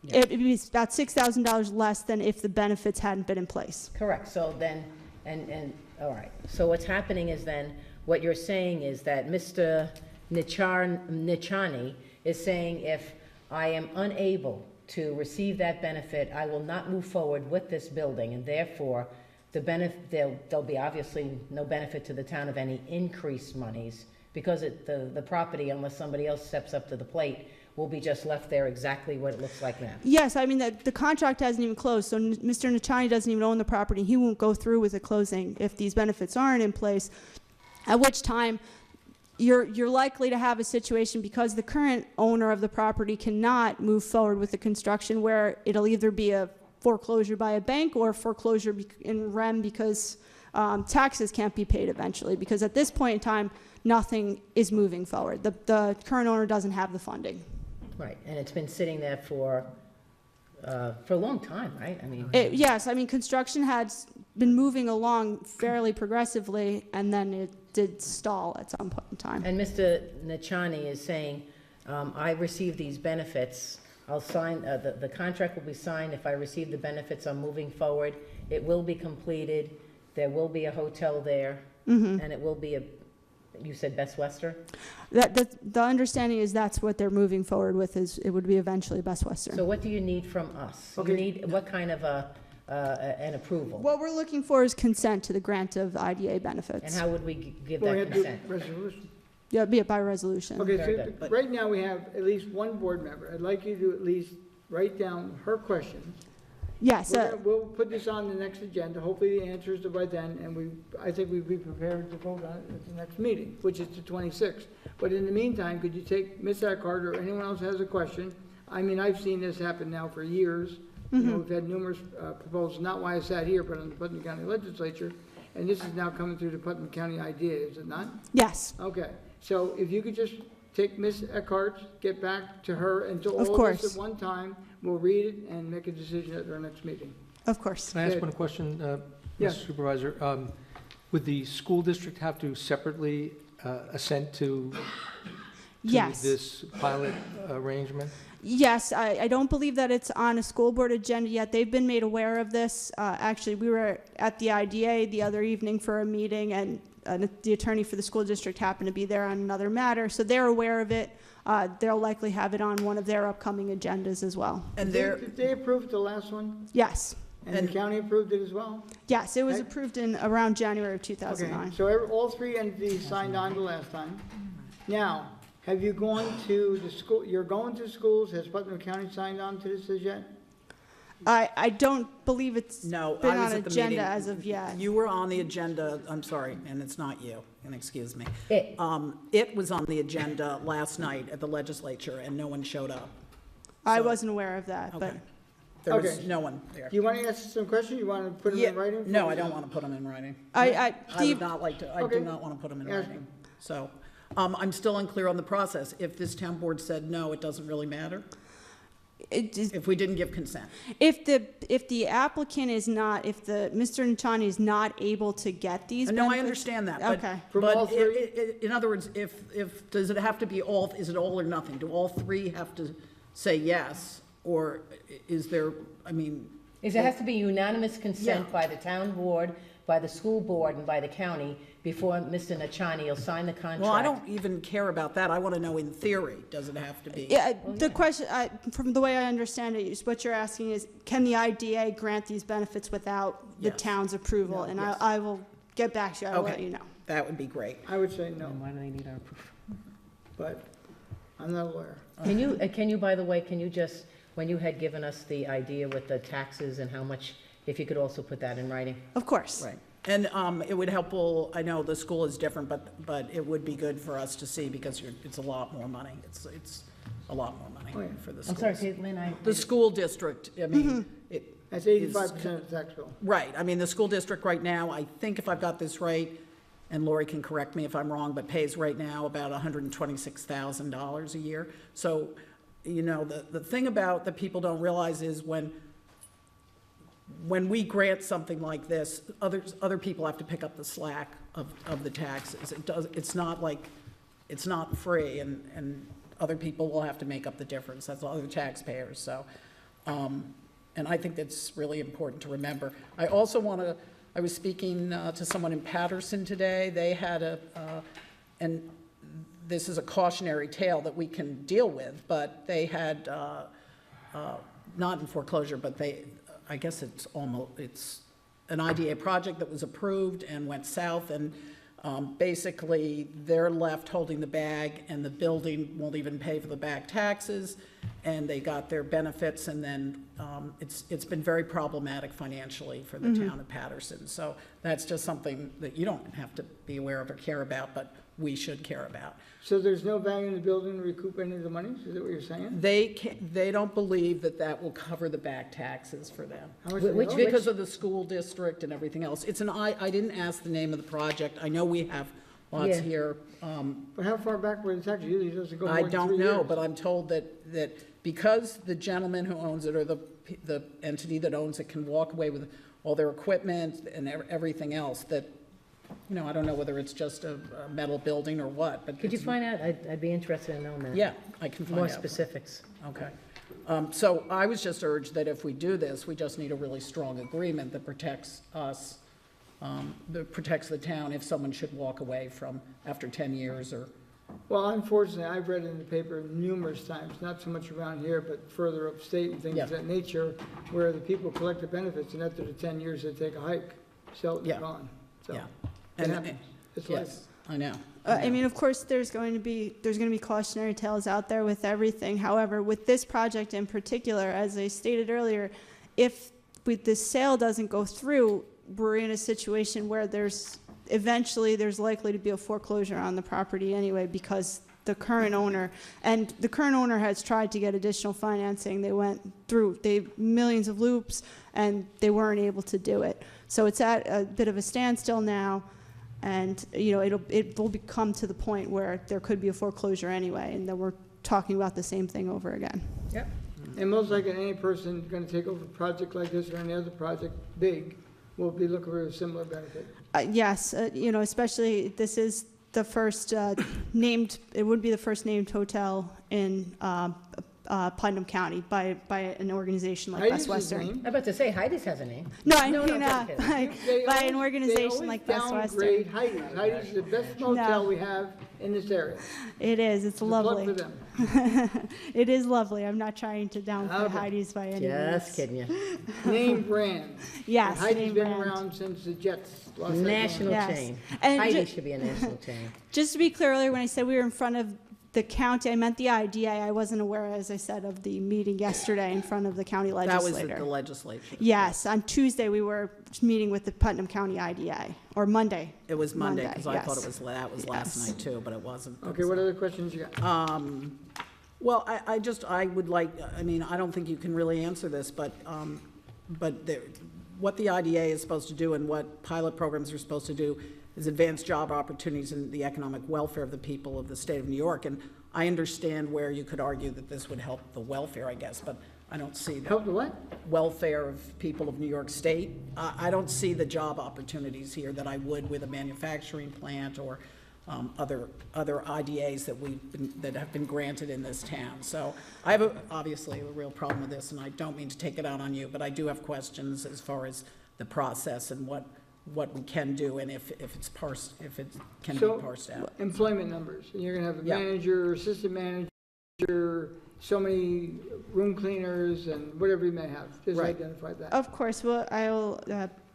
It'd be about $6,000 less than if the benefits hadn't been in place. Correct, so then, all right, so what's happening is then, what you're saying is that Mr. Nichani is saying, if I am unable to receive that benefit, I will not move forward with this building, and therefore, there'll be obviously no benefit to the town of any increased monies, because the property, unless somebody else steps up to the plate, will be just left there exactly what it looks like now. Yes, I mean, the contract hasn't even closed, so Mr. Nichani doesn't even own the property. He won't go through with the closing if these benefits aren't in place, at which time you're likely to have a situation, because the current owner of the property cannot move forward with the construction, where it'll either be a foreclosure by a bank or foreclosure in REM because taxes can't be paid eventually, because at this point in time, nothing is moving forward. The current owner doesn't have the funding. Right, and it's been sitting there for a long time, right? I mean. Yes, I mean, construction had been moving along fairly progressively, and then it did stall at some point in time. And Mr. Nichani is saying, I receive these benefits, I'll sign, the contract will be signed, if I receive the benefits, I'm moving forward, it will be completed, there will be a hotel there, and it will be you said Best Western? The understanding is that's what they're moving forward with, is it would be eventually Best Western. So what do you need from us? Okay. You need, what kind of an approval? What we're looking for is consent to the grant of IDA benefits. And how would we give Well, we that have to do consent? resolution. Yeah, be it by resolution. Okay, Very so good. right now we have at least one board member. I'd like you to at least write down her questions. Yes, We'll put this on the next agenda. Hopefully the answers are by then, and I think we'd be prepared to vote on it at the next meeting, which is the 26th. But in the meantime, could you take Ms. Eckhart or anyone else has a question? I mean, I've seen this happen now for years. You know, we've had numerous proposals, not why I sat here, but on the Putnam County Legislature, and this is now coming through the Putnam County IDA, is it not? yes, Okay, so if you could just take Ms. Eckhart, get back to her, and to Of all of course. us at one time, we'll read it and make a decision at our next meeting. of course. Can I ask Good. one question, Yeah. Mr. Supervisor? Would the school district have to separately assent to Yes. this pilot arrangement? Yes, I don't believe that it's on a school board agenda yet. They've been made aware of this. Actually, we were at the IDA the other evening for a meeting, and the attorney for the school district happened to be there on another matter, so they're aware of it. They'll likely have it on one of their upcoming agendas as well. And Did they approve the last one? Yes, And the county approved it as well? yes, it was Okay. approved in around January of Okay, 2009. so all three entities signed on the last time. Now, have you gone to the school, you're going to schools, has Putnam County signed on to this as yet? I don't believe it's No, been I was on at the agenda meeting. as of yet. You were on the agenda, I'm sorry, and it's not you, and excuse me. It. It was on the agenda last night at the legislature, and no one showed up. I So- wasn't aware of that, but Okay. There was Okay. no one there. Do you want to ask some questions? You want to put them Yeah, in writing? no, I don't want to put them in writing. I I would not like to, I Okay. do not want to put them in Ask writing. So, I'm still unclear on the process. If this town board said no, it doesn't really matter, it is, if we didn't give consent. if the applicant is not, if the, Mr. Nichani is not able to get these benefits. No, I understand that, but, Okay. From all but three? in other words, if, does it have to be all, is it all or nothing? Do all three have to say yes? Or is there, I mean, Is it has to be unanimous consent Yeah. by the town board, by the school board, and by the county before Mr. Nichani will sign the contract. well, I don't even care about that. I want to know in theory, does it have to be? Yeah, the question, from the way I understand it, is what you're asking is, can the IDA grant these benefits without the Yes. town's approval? And Yes. I will get back to you, I will let Okay. you know. that would be great. I would say no, Then why do they need our proof? but I'm not a lawyer. Can you, by the way, can you just, when you had given us the idea with the taxes and how much, if you could also put that in writing? Of course. Right. And it would help, I know the school is different, but it would be good for us to see because it's a lot more money. It's a lot more money Oh, yeah. for the I'm sorry, schools. Caitlin, The school district, I mean, it, That's 85% of the tax bill. right, I mean, the school district right now, I think if I've got this right, and Lori can correct me if I'm wrong, but pays right now about $126,000 a year. So, you know, the thing about that people don't realize is when we grant something like this, other people have to pick up the slack of the taxes. It's not like, it's not free, and other people will have to make up the difference. That's other taxpayers, so. And I think that's really important to remember. I also want to, I was speaking to someone in Patterson today. They had and this is a cautionary tale that we can deal with, but they had, not in foreclosure, but I guess it's an IDA project that was approved and went south, and basically they're left holding the bag, and the building won't even pay for the back taxes, and they got their benefits, and then it's been very problematic financially for the town of Patterson. So that's just something that you don't have to be aware of or care about, but we should care about. So there's no value in the building to recoup any of the money? Is that what you're saying? They don't believe that will cover the back taxes for them. How much do they Which- owe? Because of the school district and everything else. I didn't ask the name of the project. I know we have lots Yeah. here. But how far back were the taxes? Usually it doesn't go more I than don't 3 know, years. but I'm told that because the gentleman who owns it or the entity that owns it can walk away with all their equipment and everything else, that, you know, I don't know whether it's just a metal building or what, but. Could you it's- find out? I'd be interested in knowing that. Yeah, I can find out. More specifics. Okay. So I was just urged that if we do this, we just need a really strong agreement that protects us, that protects the town if someone should walk away from after 10 years or, Well, unfortunately, I've read in the paper numerous times, not so much around here, but further upstate and things Yeah. of that nature, where the people collect the benefits, and after the 10 years, they take a hike, sell it, and Yeah. they're gone. So, yeah. it And- happens. It's life. Yes, I know. I mean, of course, there's going to be cautionary tales out there with everything. However, with this project in particular, as I stated earlier, if this sale doesn't go through, we're in a situation where there's likely to be a foreclosure on the property anyway, because the current owner has tried to get additional financing. They went through millions of loops, and they weren't able to do it. So it's at a bit of a standstill now. And, you know, it will come to the point where there could be a foreclosure anyway, and then we're talking about the same thing over again. Yep. And most likely, any person going to take over a project like this or any other project, big, will be looking for a similar benefit. Yes, you know, especially this is the first it would be the first named hotel in Putnam County by an organization like Heidi's Best Western. his name. I'm about to say Heidi's has a name. No, I No, mean, no, I'm kidding. by an organization like Best Western. Western. Heidi's. Heidi's the best motel we have in this area. It is, it's It's a plug lovely. for them. It is lovely. I'm not trying to downplay Okay. Heidi's by any means. Just kidding you. Name brand. Yes, Heidi's name been brand. around since the Jets lost that game. National Yes. chain. And Heidi ju- should be a national chain. Just to be clear, earlier when I said we were in front of the county, I meant the IDA. I wasn't aware, as I said, of the meeting yesterday in front of the county That was legislator. at the legislature. Yes, on Tuesday, we were meeting with the Putnam County IDA, or Monday. It was Monday, Monday, because I thought yes. that was last Yes. night too, but it wasn't. Okay, what other questions you got? Well, I would like, I mean, I don't think you can really answer this, but what the IDA is supposed to do and what pilot programs are supposed to do is advance job opportunities and the economic welfare of the people of the state of New York. And I understand where you could argue that this would help the welfare, I guess, but I don't see the Help the what? welfare of people of New York State. I don't see the job opportunities here that I would with a manufacturing plant or other IDAs that have been granted in this town. So I have obviously a real problem with this, and I don't mean to take it out on you, but I do have questions as far as the process and what we can do and if it can be So, parsed out. employment numbers. And you're going to have a Yeah. manager, assistant manager, so many room cleaners and whatever you may have, just Right. identify that. Of course, well, I'll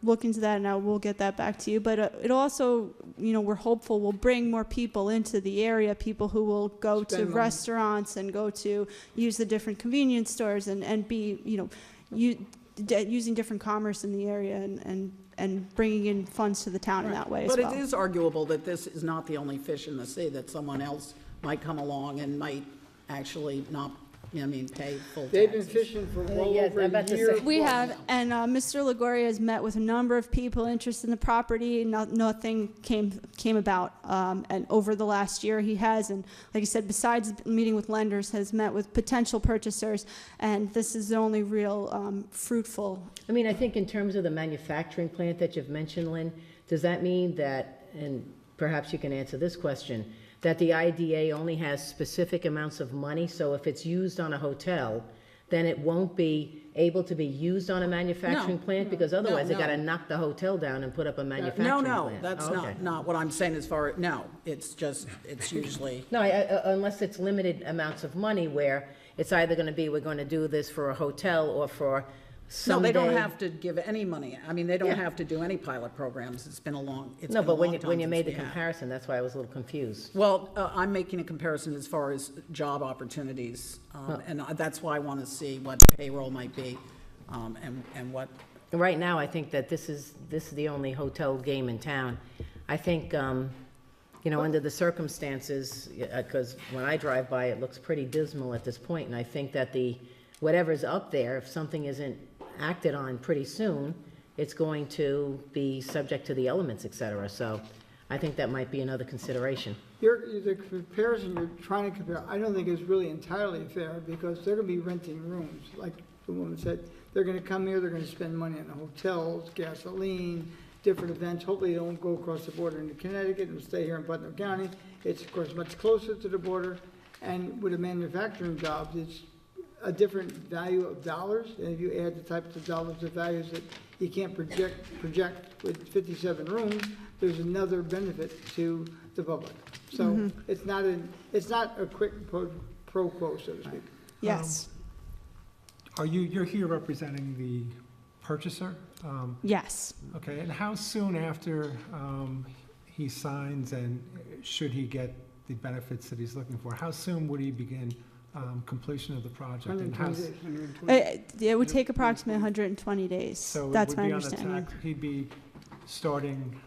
look into that and we'll get that back to you. But it also, we're hopeful will bring more people into the area, people who will go to Spend money. restaurants and go to use the different convenience stores and be, using different commerce in the area and bringing in funds to the town in that way as But well. it is arguable that this is not the only fish in the sea, that someone else might come along and might actually not, pay full taxes. They've been fishing for well Yeah, over I'm a about to year. say- We plus have, now. and Mr. LaGoria has met with a number of people interested in the property. Nothing came about, and over the last year he has, and like I said, besides meeting with lenders, has met with potential purchasers, and this is the only real fruitful. I mean, I think in terms of the manufacturing plant that you've mentioned, Lynn, does that mean that, and perhaps you can answer this question, that the IDA only has specific amounts of money, so if it's used on a hotel, then it won't be able to be used on a manufacturing plant? Because otherwise, they no. gotta knock the hotel down and put up a manufacturing plant. No, that's Oh, okay. not what I'm saying as far, no, it's usually, No, unless it's limited amounts of money where it's either gonna be, we're gonna do this for a hotel or for no, someday. they don't have to give any money. They don't Yeah. have to do any pilot programs. It's been a long time No, but when you since made the we have. comparison, that's why I was a little confused. Well, I'm making a comparison as far as job opportunities, and that's why I want to see what payroll might be, and what, Right now, I think that this is the only hotel game in town. I think, under the circumstances, because when I drive by, it looks pretty dismal at this point, and I think that whatever's up there, if something isn't acted on pretty soon, it's going to be subject to the elements, et cetera. So I think that might be another consideration. The comparison you're trying to compare, I don't think is really entirely fair, because they're gonna be renting rooms, like the woman said. They're gonna come here, they're gonna spend money on hotels, gasoline, different events. Hopefully they don't go across the border into Connecticut and stay here in Putnam County. It's, of course, much closer to the border, and with the manufacturing jobs, it's a different value of dollars, and if you add the types of dollars of values that you can't project with 57 rooms, there's another benefit to the public. So it's not a quick pro quo, so to speak. Yes, You're here representing the purchaser? yes. Okay, and how soon after he signs and should he get the benefits that he's looking for, how soon would he begin completion of the project? And 120 how days, 120. It would take approximately 120 days. So it That's would my be on the understanding. tax, he'd be starting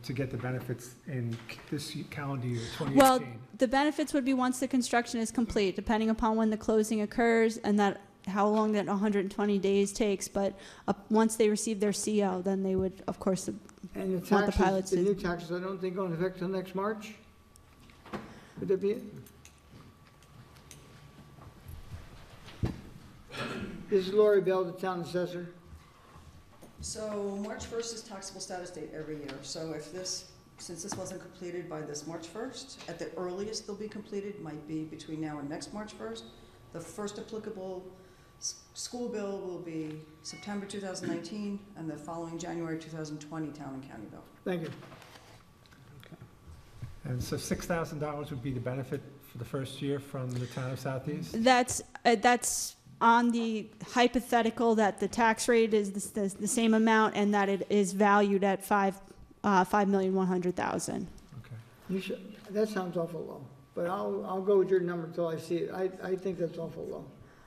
to get the benefits in this calendar year, 2018? Well, the benefits would be once the construction is complete, depending upon when the closing occurs and how long that 120 days takes. But once they receive their CO, then they would, of course, And the want the pilots taxes, the to- new taxes, I don't think go into effect till next March? Would that be it? This is Lori Bell, the town assessor. So March 1st is taxable status date every year. So since this wasn't completed by this March 1st, at the earliest they'll be completed might be between now and next March 1st. The first applicable school bill will be September 2019, and the following January 2020 town and county bill. Thank you. And so $6,000 would be the benefit for the first year from the town of Southeast? that's on the hypothetical that the tax rate is the same amount and that it is valued at $5,100,000. Okay. You should, that sounds awful low, but I'll go with your number until I see it. I think that's awful low.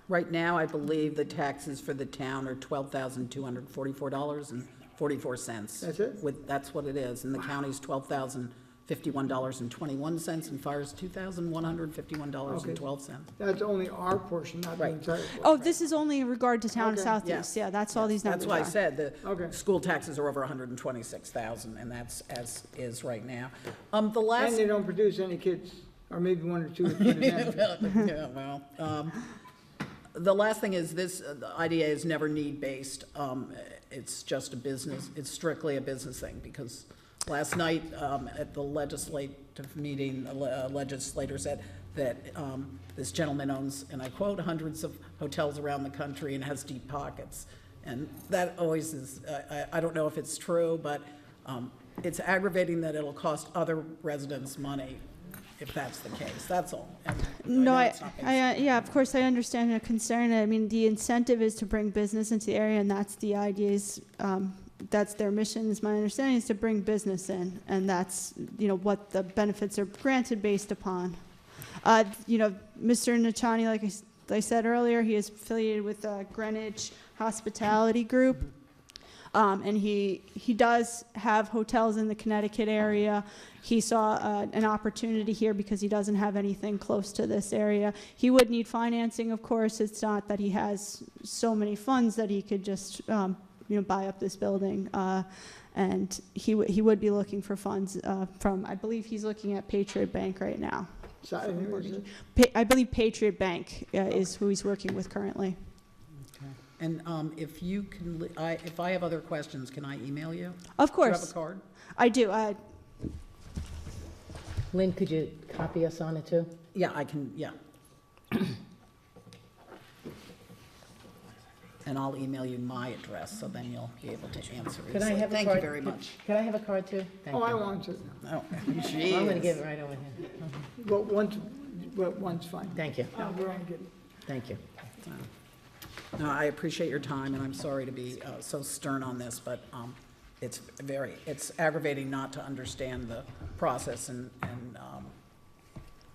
right now, I believe the taxes for the town are $12,244.44. That's it? That's what it is, and the county's $12,051.21, and fire's $2,151.12. That's only our portion, not the Right. entire portion. Oh, this is only in regard to town of Okay. Southeast. Yeah, that's all these numbers That's why I are. said the Okay. school taxes are over 126,000, and that's as is right now. The And last, they don't produce any kids, or maybe one or two. that put it in. yeah, well, the last thing is this, the IDA is never need-based. It's just a business, it's strictly a business thing, because last night at the legislative meeting, the legislator said that this gentleman owns, and I quote, hundreds of hotels around the country and has deep pockets. And that always is, I don't know if it's true, but it's aggravating that it'll cost other residents money if that's the case, that's all. And No, know I, it's not being yeah, of course, I understand your concern. I mean, the incentive is to bring business into the area, and that's the ideas, that's their mission, is my understanding, is to bring business in, and that's, what the benefits are granted based upon. Mr. Nachani, like I said earlier, he is affiliated with Greenwich Hospitality Group. And he does have hotels in the Connecticut area. He saw an opportunity here because he doesn't have anything close to this area. He would need financing, of course. It's not that he has so many funds that he could just, buy up this building. And he would be looking for funds from, I believe he's looking at Patriot Bank right now. So, who is it? I believe Patriot Bank is who he's working with currently. And if you can, if I have other questions, can I email you? Of Do you course. have a card? I do. Lynn, could you copy us on it too? Yeah, I can, yeah. And I'll email you my address, so then you'll be able to answer it. Could I have a card? Thank you very much. Could I have a card too? Thank Oh, I you. want to. Oh, I'm gonna give it right over here. Well, one's fine. Thank you, We're on good. thank you. No, I appreciate your time, and I'm sorry to be so stern on this, but it's aggravating not to understand the process and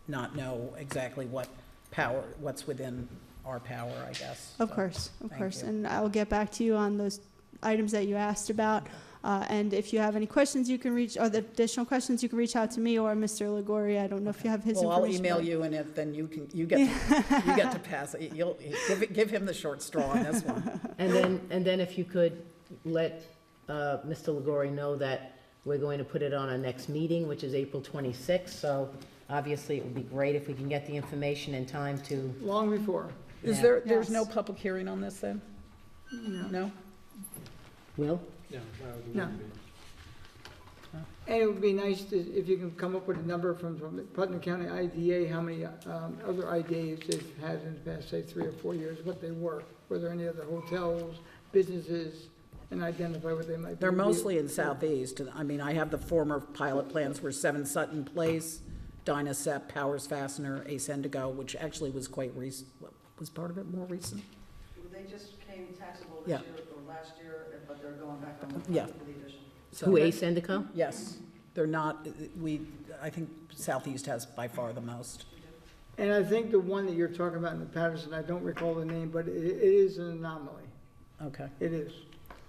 not know exactly what's within our power, I guess. Of So, course, thank you. and I'll get back to you on those items that you asked about. And if you have any questions, or the additional questions, you can reach out to me or Mr. Liguori. I don't know if you have his Well, I'll information. email you, and then you get to pass it. You'll give him the short straw on this one. And then if you could let Mr. Liguori know that we're going to put it on our next meeting, which is April 26th, so obviously it would be great if we can get the information in time to, Long before. Is Yeah. there's no Yes. public hearing on this then? No? Will? No. And it would be nice if you can come up with a number from the Putnam County IDA, how many other IDAs they've had in the past, say, 3 or 4 years, what they were. Were there any other hotels, businesses, and identify what they might be. They're mostly in Southeast. I mean, I have the former pilot plants were 7 Sutton Place, Dynacep, Powers Fastener, Ace Indigo, which actually was quite recent. Was part of it more recent? They just came taxable Yeah. this year or last year, but they're going back on Yeah. for the addition. So- Who, Ace Indico? Yes. They're not, I think Southeast has by far the most. And I think the one that you're talking about in the Patterson, I don't recall the name, but it is an anomaly. Okay. It is.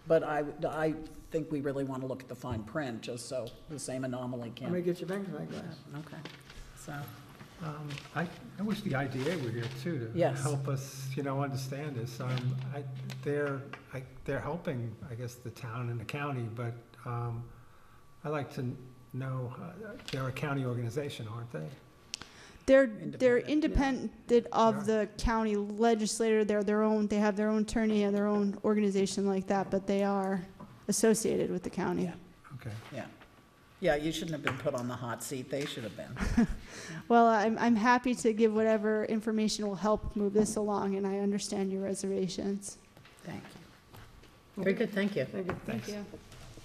But I think we really want to look at the fine print, just so the same anomaly Let me can. get your magnifying glass. Okay. So, I wish the IDA were here too, to Yes. help us, understand this. They're helping, I guess, the town and the county, but I'd like to know, they're a county organization, aren't they? They're independent of the county legislator. They're their own. They have their own attorney and their own organization like that, but they are associated with the county. Yeah. Okay. yeah. Yeah, you shouldn't have been put on the hot seat. They should have been. Well, I'm happy to give whatever information will help move this along, and I understand your reservations. Thank you. Very good, thank you. Thank you. Thank you.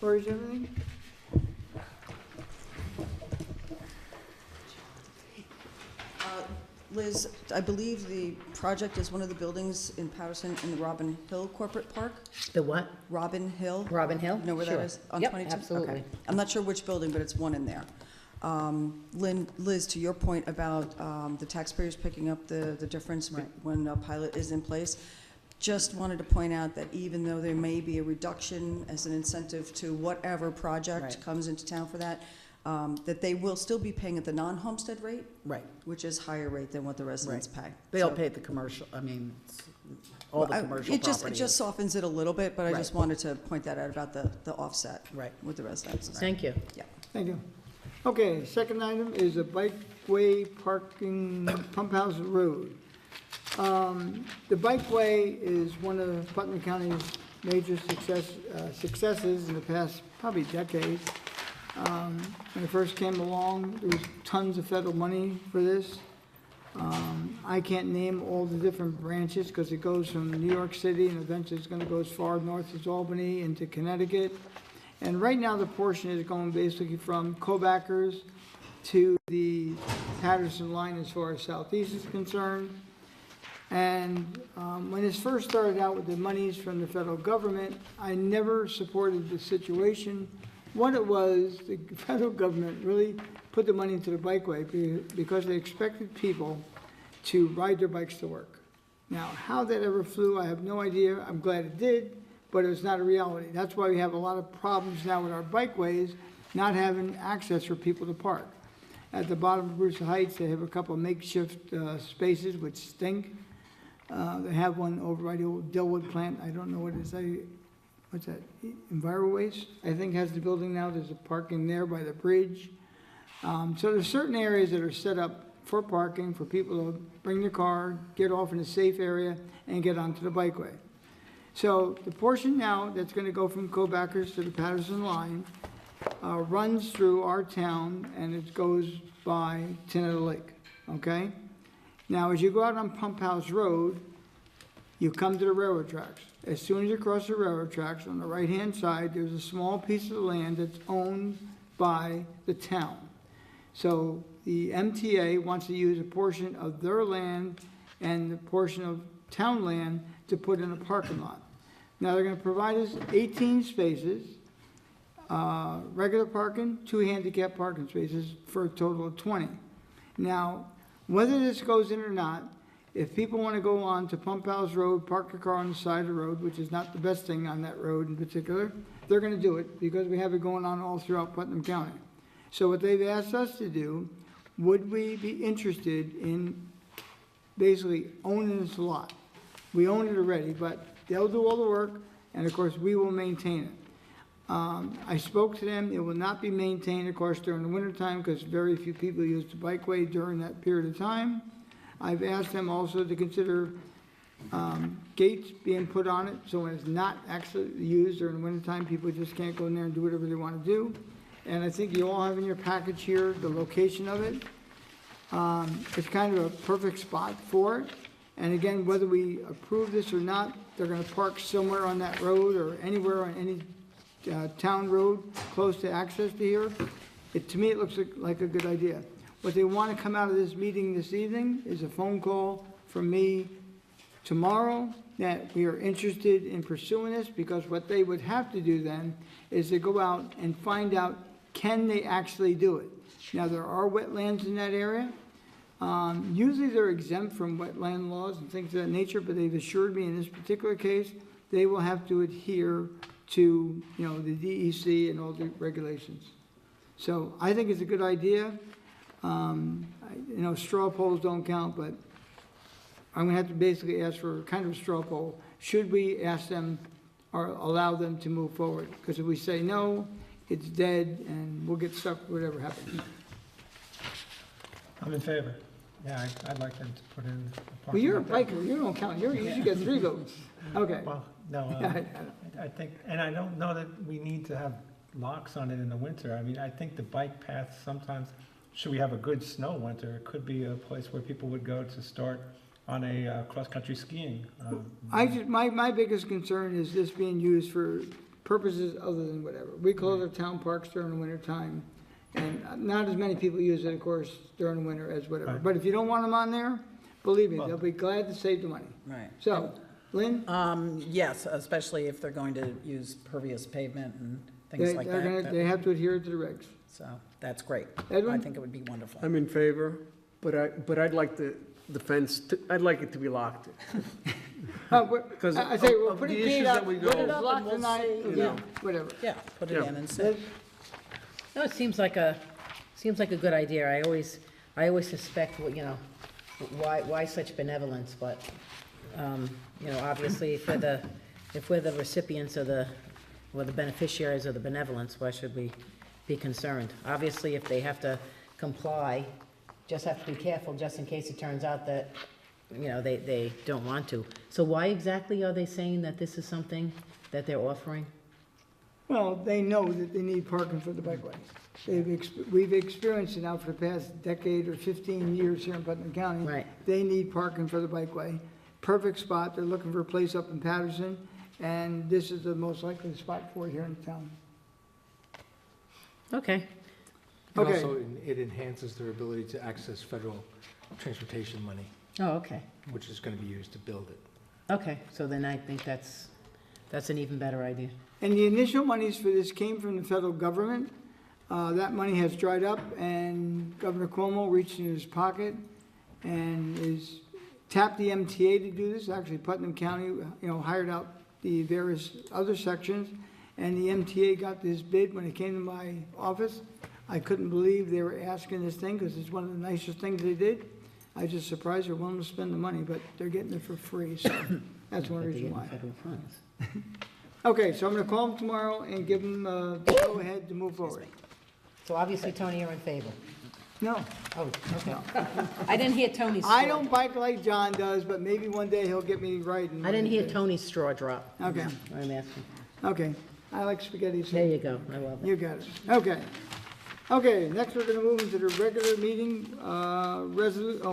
Where is everything? Liz, I believe the project is one of the buildings in Patterson in the Robin Hill Corporate Park. The what? Robin Hill? Robin Hill? Know where that Sure. is? On Yep, 22? absolutely. Okay. I'm not sure which building, but it's one in there. Liz, to your point about the taxpayers picking up the difference Right. when a pilot is in place, just wanted to point out that even though there may be a reduction as an incentive to whatever project Right. comes into town for that, that they will still be paying at the non-homestead rate, Right. which is higher rate than what the residents pay. They'll So- pay the commercial, I mean, all the Well, commercial It just properties. softens it a little bit, but I Right. just wanted to point that out about the offset Right. with the residents. Thank you. Thank you. Okay, second item is a bikeway parking Pump House Road. The bikeway is one of Putnam County's major successes in the past probably decade. When it first came along, there was tons of federal money for this. I can't name all the different branches because it goes from New York City and eventually it's going to go as far north as Albany into Connecticut. And right now the portion is going basically from Kobackers to the Patterson line as far as southeast is concerned. And when this first started out with the monies from the federal government, I never supported the situation. What it was, the federal government really put the money into the bikeway because they expected people to ride their bikes to work. Now, how that ever flew, I have no idea. I'm glad it did, but it was not a reality. That's why we have a lot of problems now with our bikeways, not having access for people to park. At the bottom of Bruce Heights, they have a couple of makeshift spaces which stink. They have one over by the old Dillwood plant. I don't know what it is. What's that? EnviroWaste, I think, has the building now. There's a parking there by the bridge. So there's certain areas that are set up for parking, for people to bring their car, get off in a safe area, and get onto the bikeway. So the portion now that's going to go from Kobackers to the Patterson line runs through our town, and it goes by Tenneto Lake, okay? Now, as you go out on Pump House Road, you come to the railroad tracks. As soon as you cross the railroad tracks, on the right-hand side, there's a small piece of land that's owned by the town. So the MTA wants to use a portion of their land and a portion of town land to put in a parking lot. Now, they're going to provide us 18 spaces, regular parking, 2 handicap parking spaces for a total of 20. Now, whether this goes in or not, if people want to go on to Pump House Road, park their car on the side of the road, which is not the best thing on that road in particular, they're going to do it because we have it going on all throughout Putnam County. So what they've asked us to do, would we be interested in basically owning this lot? We own it already, but they'll do all the work, and of course, we will maintain it. I spoke to them. It will not be maintained, of course, during the wintertime because very few people use the bikeway during that period of time. I've asked them also to consider gates being put on it, so when it's not actually used during the wintertime, people just can't go in there and do whatever they want to do. And I think you all have in your package here the location of it. It's kind of a perfect spot for it. And again, whether we approve this or not, they're going to park somewhere on that road or anywhere on any town road close to access to here. To me, it looks like a good idea. What they want to come out of this meeting this evening is a phone call from me tomorrow that we are interested in pursuing this, because what they would have to do then is to go out and find out, can they actually do it? Now, there are wetlands in that area. Usually they're exempt from wetland laws and things of that nature, but they've assured me in this particular case, they will have to adhere to, you know, the DEC and all the regulations. So I think it's a good idea. You know, straw polls don't count, but I'm gonna have to basically ask for kind of a straw poll. Should we ask them or allow them to move forward? Because if we say no, it's dead and we'll get stuck with whatever happens. I'm in favor. Yeah, I'd like them to put in a Well, parking you're a lot there. biker, you don't count, you usually get 3 votes. Okay. Well, no, I think, and I don't know that we need to have locks on it in the winter. I mean, I think the bike paths sometimes, should we have a good snow winter, it could be a place where people would go to start on a cross-country skiing. My biggest concern is this being used for purposes other than whatever. We close our town parks during the winter time, and not as many people use it, of course, during the winter as whatever. Right. But if you don't want them on there, believe me, they'll be glad to save the money. Right. So, Lynn? Yes, especially if they're going to use pervious pavement and things like that. They have to adhere to the regs. So, that's great. I Edwin? think it would be wonderful. I'm in favor, but I'd like the fence, I'd like it to be locked. Because I say, we'll of put the it issues up, that we whether go- it's locked or We'll not, see, you yeah. know, whatever. Yeah, put it Yeah. in and see. Liz? No, it seems like a good idea. I always suspect, why such benevolence, but, obviously, if we're the recipients of the beneficiaries of the benevolence, why should we be concerned? Obviously, if they have to comply, just have to be careful, just in case it turns out that, they don't want to. So why exactly are they saying that this is something that they're offering? Well, they know that they need parking for the bikeway. We've experienced it now for the past decade or 15 years here in Putnam County. Right. They need parking for the bikeway. Perfect spot. They're looking for a place up in Patterson, and this is the most likely spot for it here in town. Okay. And Okay. also, it enhances their ability to access federal transportation money, Oh, okay. which is going to be used to build it. Okay, so then I think that's an even better idea. And the initial monies for this came from the federal government. That money has dried up, and Governor Cuomo reached in his pocket and is tapped the MTA to do this. Actually, Putnam County, hired out the various other sections, and the MTA got this bid when it came to my office. I couldn't believe they were asking this thing, because it's one of the nicest things they did. I was just surprised they're willing to spend the money, but they're getting it for free, so that's one reason why. Federal funds. Okay, so I'm gonna call them tomorrow and give them the go-ahead to move forward. So obviously, Tony, you're in favor. No, Oh, okay. I didn't hear Tony's. I straw. don't bike like John does, but maybe one day he'll get me right. I didn't hear Tony's straw drop. Okay, I'm asking. okay. I like spaghetti, so There you go. I love it. you got it. Okay. Okay, next we're gonna move into the regular meeting,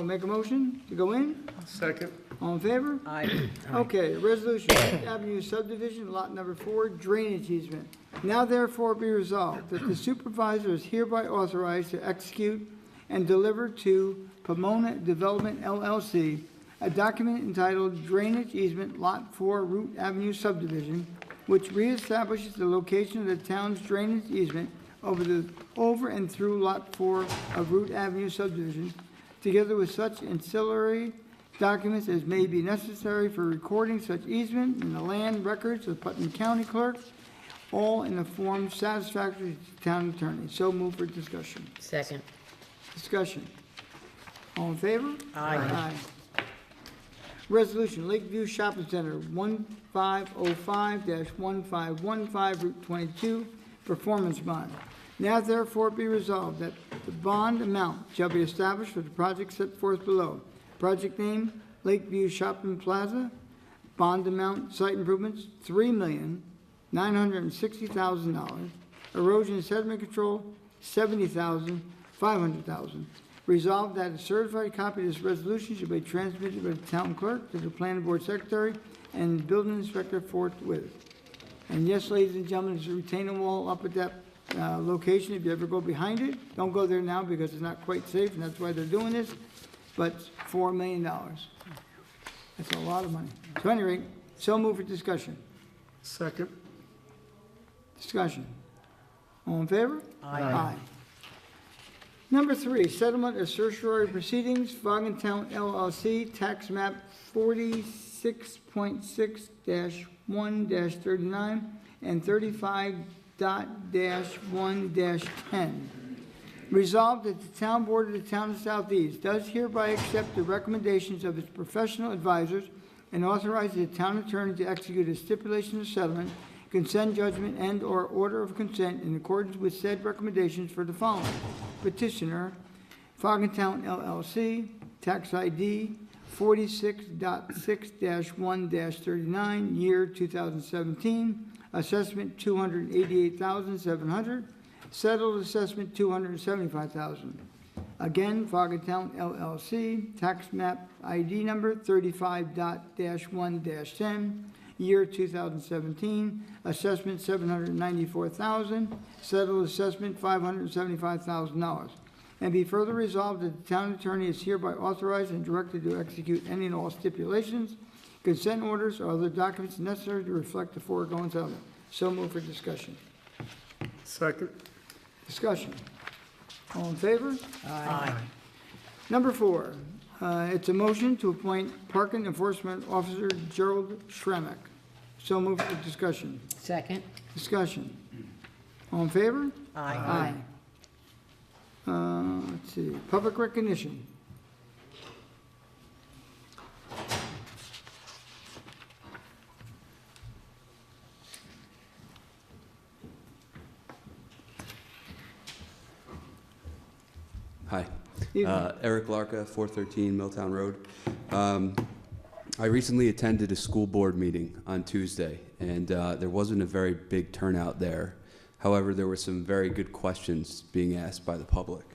make a motion to go in? Second. All in favor? Aye. Okay, resolution, Fifth Avenue subdivision, lot number 4, drainage easement. Now therefore be resolved that the supervisor is hereby authorized to execute and deliver to Pomona Development LLC a document entitled Drainage Easement Lot 4 Root Avenue Subdivision, which reestablishes the location of the town's drainage easement over and through Lot 4 of Root Avenue Subdivision, together with such ancillary documents as may be necessary for recording such easement in the land records of Putnam County Clerk, all in a form satisfactory to the town attorney. So move for discussion. Second. Discussion. All in favor? Aye. Resolution, Lakeview Shopping Center, 1505-1515, Route 22, performance bond. Now therefore be resolved that the bond amount shall be established for the project set forth below. Project name, Lakeview Shopping Plaza. Bond amount, site improvements, $3,960,000. Erosion and sediment control, $70,000, $500,000. Resolved that a certified copy of this resolution should be transmitted by the town clerk to the planning board secretary and building inspector forthwith. And yes, ladies and gentlemen, there's a retaining wall up at that location. If you ever go behind it, don't go there now because it's not quite safe, and that's why they're doing this. But $4 million. That's a lot of money. So anyway, so move for discussion. Second. Discussion. All in favor? Aye. Number 3, settlement of certiorari proceedings, Foggentown LLC, tax map 46.6-1-39 and 35.1-10. Resolved that the town board of the town of Southeast does hereby accept the recommendations of its professional advisors and authorize the town attorney to execute a stipulation of settlement, consent judgment, and/or order of consent in accordance with said recommendations for the following. Petitioner, Foggentown LLC, tax ID 46.6-1-39, year 2017, assessment $288,700, settled assessment $275,000. Again, Foggentown LLC, tax map ID number 35.1-10, year 2017, assessment $794,000, settled assessment $575,000. And be further resolved that the town attorney is hereby authorized and directed to execute any and all stipulations, consent orders, or other documents necessary to reflect the foregoing settlement. So move for discussion. Second. Discussion. All in favor? Aye. Number 4, it's a motion to appoint Parking Enforcement Officer Gerald Schremek. So move for discussion. Second. Discussion. All in favor? Aye. Let's see, public recognition. Hi, Evening. Eric Larka, 413 Milltown Road. I recently attended a school board meeting on Tuesday, and there wasn't a very big turnout there. However, there were some very good questions being asked by the public.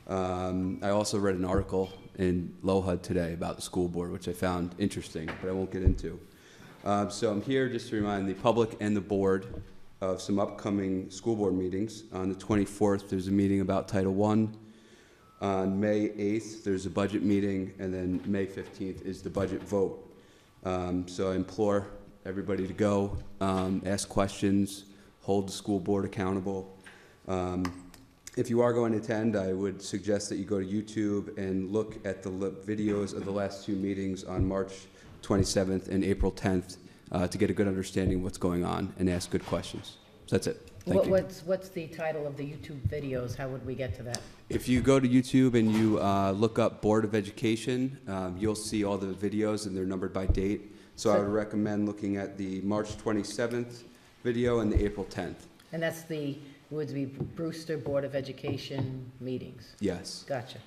I also read an article in LOHUD today about the school board, which I found interesting, but I won't get into. So I'm here just to remind the public and the board of some upcoming school board meetings. On the 24th, there's a meeting about Title I. On May 8th, there's a budget meeting, and then May 15th is the budget vote. So I implore everybody to go, ask questions, hold the school board accountable. If you are going to attend, I would suggest that you go to YouTube and look at the videos of the last two meetings on March 27th and April 10th to get a good understanding of what's going on and ask good questions. So that's it. Thank you. What's the title of the YouTube videos? How would we get to that? If you go to YouTube and you look up Board of Education, you'll see all the videos and they're numbered by date. So I would recommend looking at the March 27th video and the April 10th. And that's the would be Brewster Board of Education meetings? Yes. Gotcha.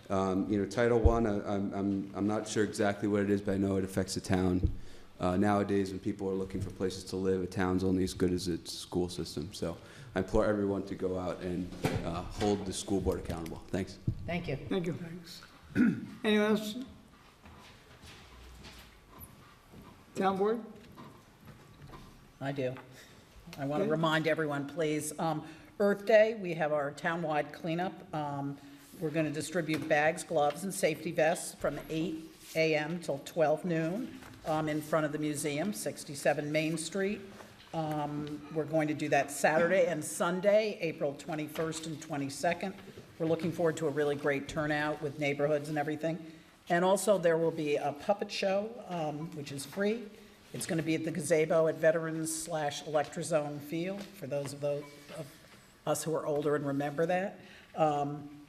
You know, Title I, I'm not sure exactly what it is, but I know it affects the town. Nowadays, when people are looking for places to live, a town's only as good as its school system. So I implore everyone to go out and hold the school board accountable. Thanks. Thank you. Thank you. Thanks. Anyone else? Town board? I do. I want to remind everyone, please, Earth Day, we have our townwide cleanup. We're going to distribute bags, gloves, and safety vests from 8 a.m. till 12 noon in front of the museum, 67 Main Street. We're going to do that Saturday and Sunday, April 21st and 22nd. We're looking forward to a really great turnout with neighborhoods and everything. And also there will be a puppet show, which is free. It's going to be at the gazebo at Veterans/Electrazone Field, for those of us who are older and remember that.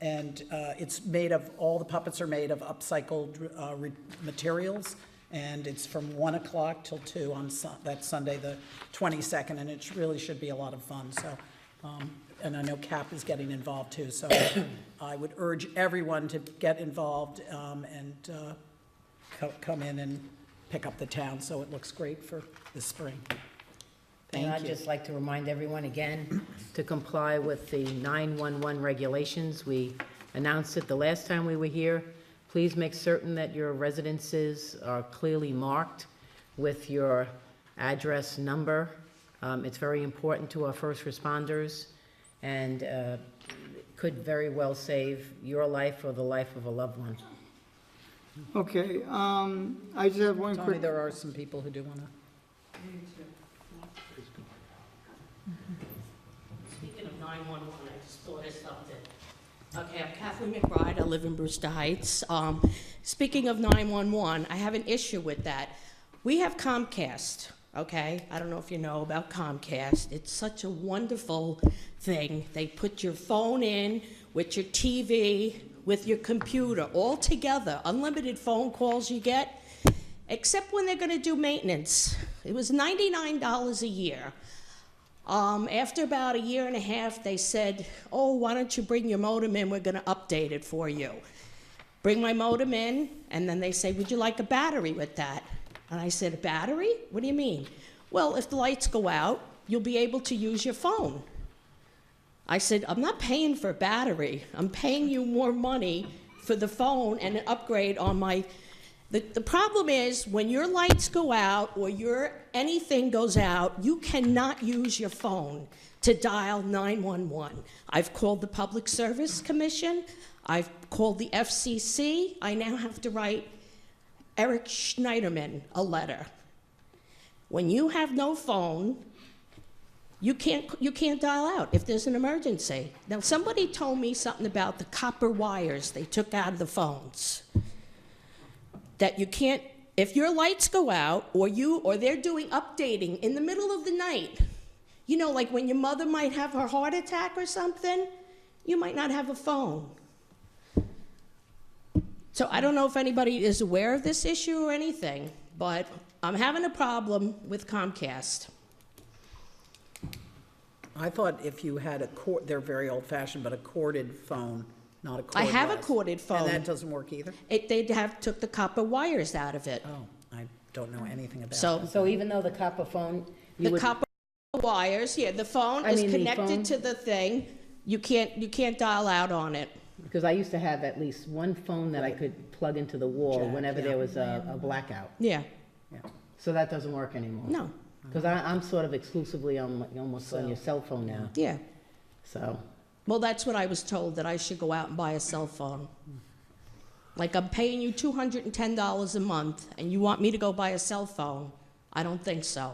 It's made of, all the puppets are made of upcycled materials, and it's from 1 o'clock till 2 on that Sunday, the 22nd, and it really should be a lot of fun. So, and I know CAP is getting involved too, so I would urge everyone to get involved and come in and pick up the town so it looks great for this spring. And I'd just like to remind everyone again to comply with the 911 regulations. We announced it the last time we were here. Please make certain that your residences are clearly marked with your address number. It's very important to our first responders and could very well save your life or the life of a loved one. Okay, I just have one Tony, quick, there are some people who do want to. Speaking of 911, I just thought of something. Okay, I'm Kathleen McBride. I live in Brewster Heights. Speaking of 911, I have an issue with that. We have Comcast, okay? I don't know if you know about Comcast. It's such a wonderful thing. They put your phone in with your TV, with your computer, all together. Unlimited phone calls you get, except when they're going to do maintenance. It was $99 a year. After about a year and a half, they said, oh, why don't you bring your modem in? We're going to update it for you. Bring my modem in, and then they say, would you like a battery with that? And I said, a battery? What do you mean? Well, if the lights go out, you'll be able to use your phone. I said, I'm not paying for a battery. I'm paying you more money for the phone and an upgrade on my... The problem is, when your lights go out or anything goes out, you cannot use your phone to dial 911. I've called the Public Service Commission. I've called the FCC. I now have to write Eric Schneiderman a letter. When you have no phone, you can't dial out if there's an emergency. Now, somebody told me something about the copper wires they took out of the phones. That you can't, if your lights go out or they're doing updating in the middle of the night, you know, like when your mother might have her heart attack or something, you might not have a phone. So I don't know if anybody is aware of this issue or anything, but I'm having a problem with Comcast. I thought if you had a they're very old-fashioned, but a corded phone, not a cordless. I have a corded phone. And that doesn't work either? They took the copper wires out of it. Oh, I don't know anything about that. So even though the copper phone, Copper wires, yeah, the phone is connected to the thing. You can't dial out on it. because I used to have at least one phone that I could plug into the wall whenever there was a blackout. Yeah. Yeah. So that doesn't work anymore? No. Because I'm sort of exclusively almost on your cell phone now, Yeah. so. Well, that's what I was told, that I should go out and buy a cell phone. Like, I'm paying you $210 a month, and you want me to go buy a cell phone? I don't think so.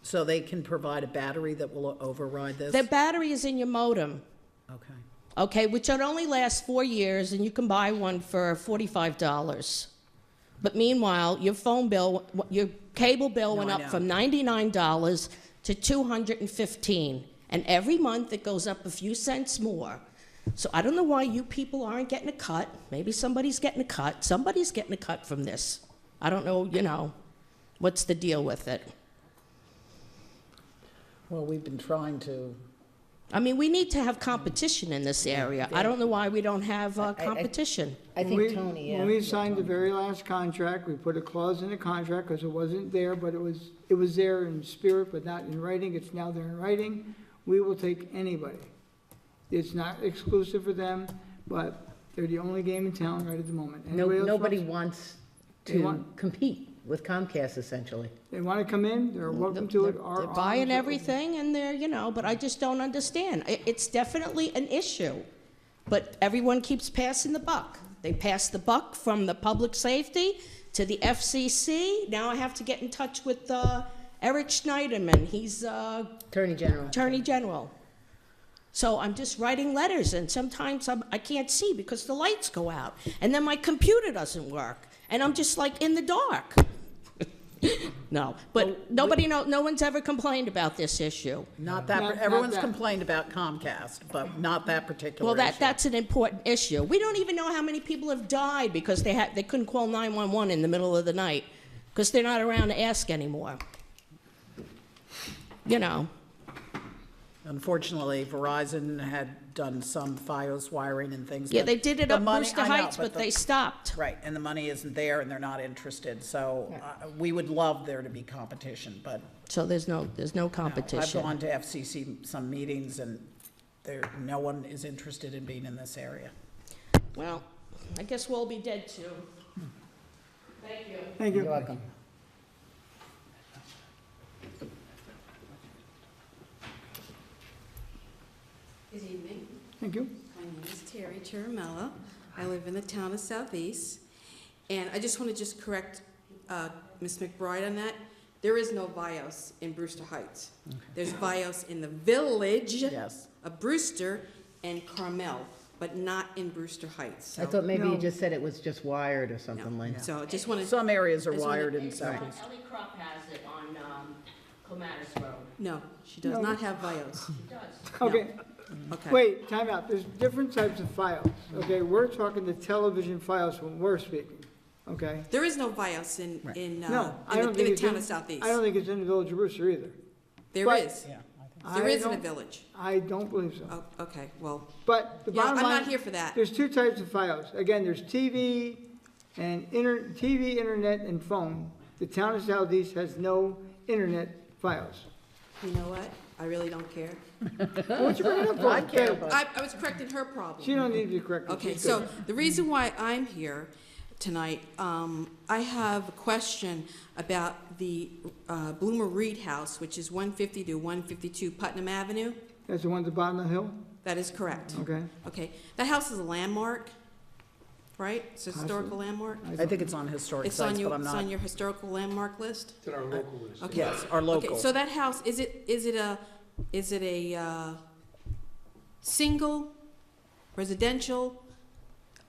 So they can provide a battery that will override this? The battery is in your modem, Okay. okay, which would only last 4 years, and you can buy one for $45. But meanwhile, your phone bill, your cable bill went I up know. from $99 to $215, and every month it goes up a few cents more. So I don't know why you people aren't getting a cut. Maybe somebody's getting a cut. Somebody's getting a cut from this. I don't know, what's the deal with it? Well, we've been trying to, I mean, we need to have competition in this area. I don't know why we don't have competition. I think Tony, yeah. When we signed the very last contract, we put a clause in the contract, because it wasn't there, but it was there in spirit, but not in writing. It's now there in writing. We will take anybody. It's not exclusive for them, but they're the only game in town right at the moment. Anybody else Nobody wants- wants They to want- compete with Comcast, essentially. They want to come in, they're welcome to it. Our They're arms buying are open. everything, and they're, but I just don't understand. It's definitely an issue, but everyone keeps passing the buck. They pass the buck from the public safety to the FCC. Now I have to get in touch with Eric Schneiderman. He's Attorney General. Attorney General. So I'm just writing letters, and sometimes I can't see because the lights go out, and then my computer doesn't work, and I'm just like in the dark. No, but no one's ever complained about this issue. not that, Not everyone's that. complained about Comcast, but not that particular Well, issue. that's an important issue. We don't even know how many people have died because they couldn't call 911 in the middle of the night because they're not around to ask anymore. Unfortunately, Verizon had done some FiOS wiring and things. Yeah, but they did it the up money- Brewster I know, Heights, but the- they stopped. Right, and the money isn't there, and they're not interested, so we would love there to be competition, but So there's no I've competition. gone to FCC some meetings, and no one is interested in being in this area. Well, I guess we'll be dead too. Thank you. Thank you. You're welcome. Good evening. Thank you. My name is Terry Chiramella. I live in the town of Southeast. And I just want to correct Ms. McBride on that. There is no BIOS in Brewster Heights. There's BIOS in the village Yes. of Brewster and Carmel, but not in Brewster Heights. I So- thought maybe you No. just said it was just wired or something like that. So I just wanted, Some areas are I just wanna- wired in Southeast. Ellie Krupp has it on Clematis Road. no, she does No. not have BIOS. She does. Okay, Okay. wait, time out. There's different types of files, okay? We're talking the television files when we're speaking, okay? There is no BIOS in No, I don't the think it's town in, of Southeast. I don't think it's in the Village of Brewster either. There but- is. Yeah. There I is in a don't- village. I don't believe so. Oh, okay, well, But the yeah, bottom I'm line. not here for that. There's two types of files. Again, there's TV and TV, internet, and phone. The town of Southeast has no internet files. You know what? I really don't care. What'd you bring it up for? I care, Okay, but- I was correcting her problem. She don't need to be corrected. Okay, She's so good. the reason why I'm here tonight, I have a question about the Bloomer Reed House, which is 150 to 152 Putnam Avenue. That's the one at the bottom of the hill? That is correct. Okay. Okay, that house is a landmark, right? It's a historical landmark? I think it's on historic It's on sites, your, but I'm it's not. on your historical landmark list? It's in our local list. Okay. Yes, our local. Okay, so that house, is it a single, residential,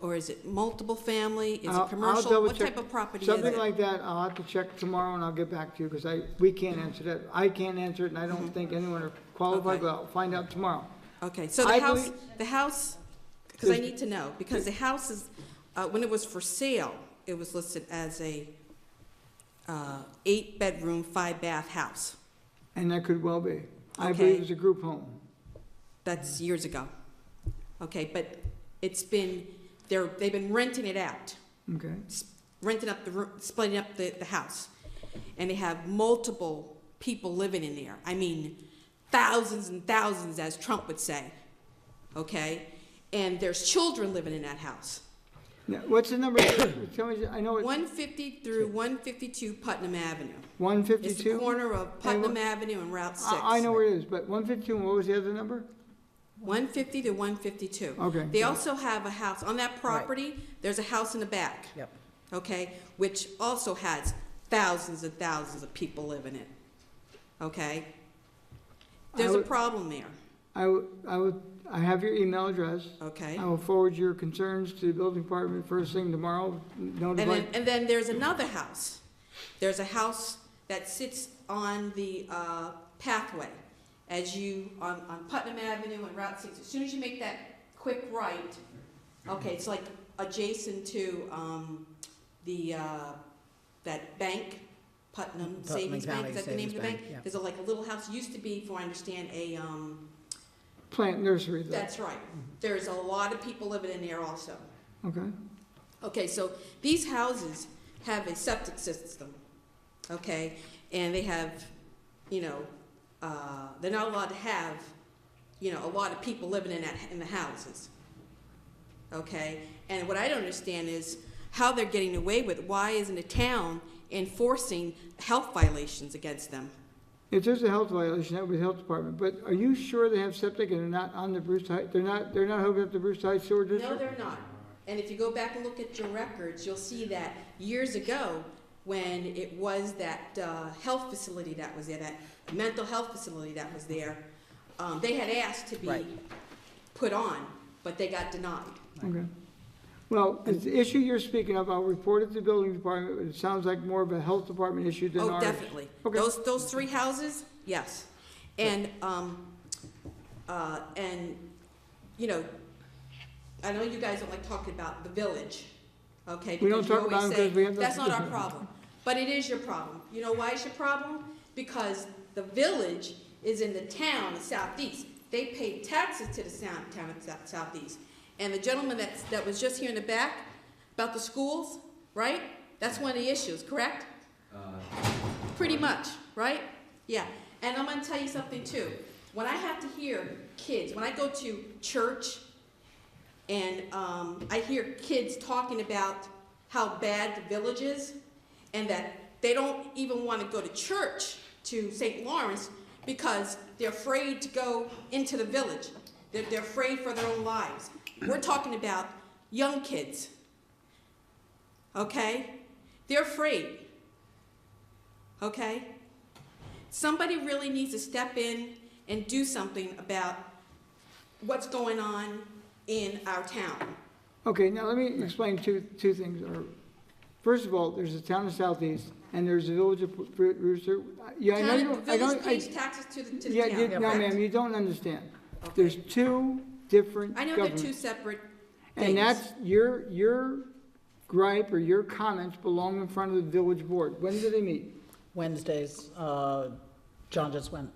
or is it multiple family? Is I'll it commercial? double What check. type of property is Something it? like that, I'll have to check tomorrow and I'll get back to you, because we can't answer that. I can't answer it, and I don't think anyone are qualified, Okay. but I'll find out tomorrow. Okay, so I the house, because I There's- need to know, because the house is, when it was for sale, it was listed as a 8-bedroom, 5-bath house. And that could well be. I Okay. believe it's a group home. That's years ago. Okay, but it's been, they've been renting it out. Okay. Renting up splitting up the house. And they have multiple people living in there. I mean, thousands and thousands, as Trump would say. Okay? And there's children living in that house. Now, what's the number? Tell me, I know it's 150 through 152 Putnam Avenue. It's the 152? corner of Putnam Avenue and Route 6. I know where it is, but 152, and what was the other number? 150 to 152. Okay. They also have a house, on that property, there's a house in the back. Yep. Okay, which also has thousands and thousands of people live in it. Okay? There's a problem there. I have your email address. Okay. I will forward your concerns to the building department first thing tomorrow. Notify. And then there's another house. There's a house that sits on the pathway as you, on Putnam Avenue and Route 6. As soon as you make that quick right, okay, it's like adjacent to that bank, Putnam Savings Bank, is that the name of the bank? Yeah. There's like a little house, used to be, for I understand, a, Plant nursery there. that's right. There's a lot of people living in there also. Okay. Okay, so these houses have a septic system, okay? And they have, you know, they're not allowed to have, you know, a lot of people living in the houses, okay? And what I don't understand is how they're getting away with, why isn't the town enforcing health violations against them? If there's a health violation, that would be the health department, but are you sure they have septic and they're not on the Brewster Heights, they're not hooked up to Brewster Heights Sewer District? No, they're not. And if you go back and look at your records, you'll see that years ago, when it was that health facility that was there, that mental health facility that was there, they had asked to be put on, but they got denied. Okay. Well, the issue you're speaking of, I'll report it to the building department, but it sounds like more of a health department issue than Oh, ours. definitely. Okay. Those three houses, yes. And, you know, I know you guys don't like talking about the village, okay? We don't because you talk about always it say, because we have that's nothing not to our do." problem. But it is your problem. You know why it's your problem? Because the village is in the town of Southeast. They pay taxes to the town of Southeast. And the gentleman that was just here in the back about the schools, right? That's one of the issues, correct? Pretty much, right? Yeah. And I'm going to tell you something too. When I have to hear kids, when I go to church and I hear kids talking about how bad the village is and that they don't even want to go to church to St. Lawrence because they're afraid to go into the village. They're afraid for their own lives. We're talking about young kids, okay? They're afraid, okay? Somebody really needs to step in and do something about what's going on in our town. Okay, now let me explain two things. First of all, there's the town of Southeast, and there's the village of Brewster. Yeah, I know you The village pays taxes to the yeah, town, no, correct? ma'am, you don't understand. Okay. There's two different I know governments. they're two separate things. And that's, your gripe or your comments belong in front of the village board. When do they meet? Wednesdays, John just went.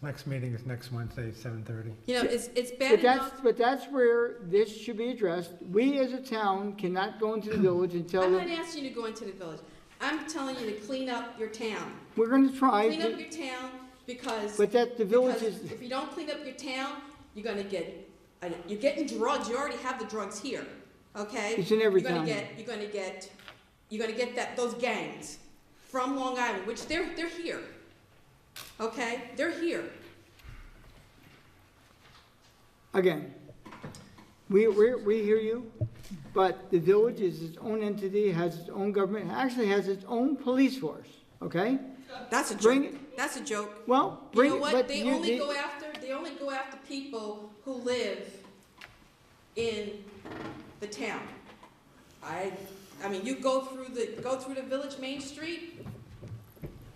Next meeting is next Wednesday, 7:30. You know, it's bad enough. But that's where this should be addressed. We as a town cannot go into the village and tell I'm not them, asking you to go into the village. I'm telling you to clean up your town. we're gonna try. Clean up your town because, But that, the village because is, if you don't clean up your town, you're gonna get, you're getting drugs. You already have the drugs here, okay? It's in every You're town. gonna get those gangs from Long Island, which they're here, okay? They're here. again, we hear you, but the village is its own entity, has its own government, actually has its own police force, okay? That's a Bring joke. it- That's a joke. Well, You bring know it, what? but They you, only go after people who live in the town. I mean, you go through the village main street.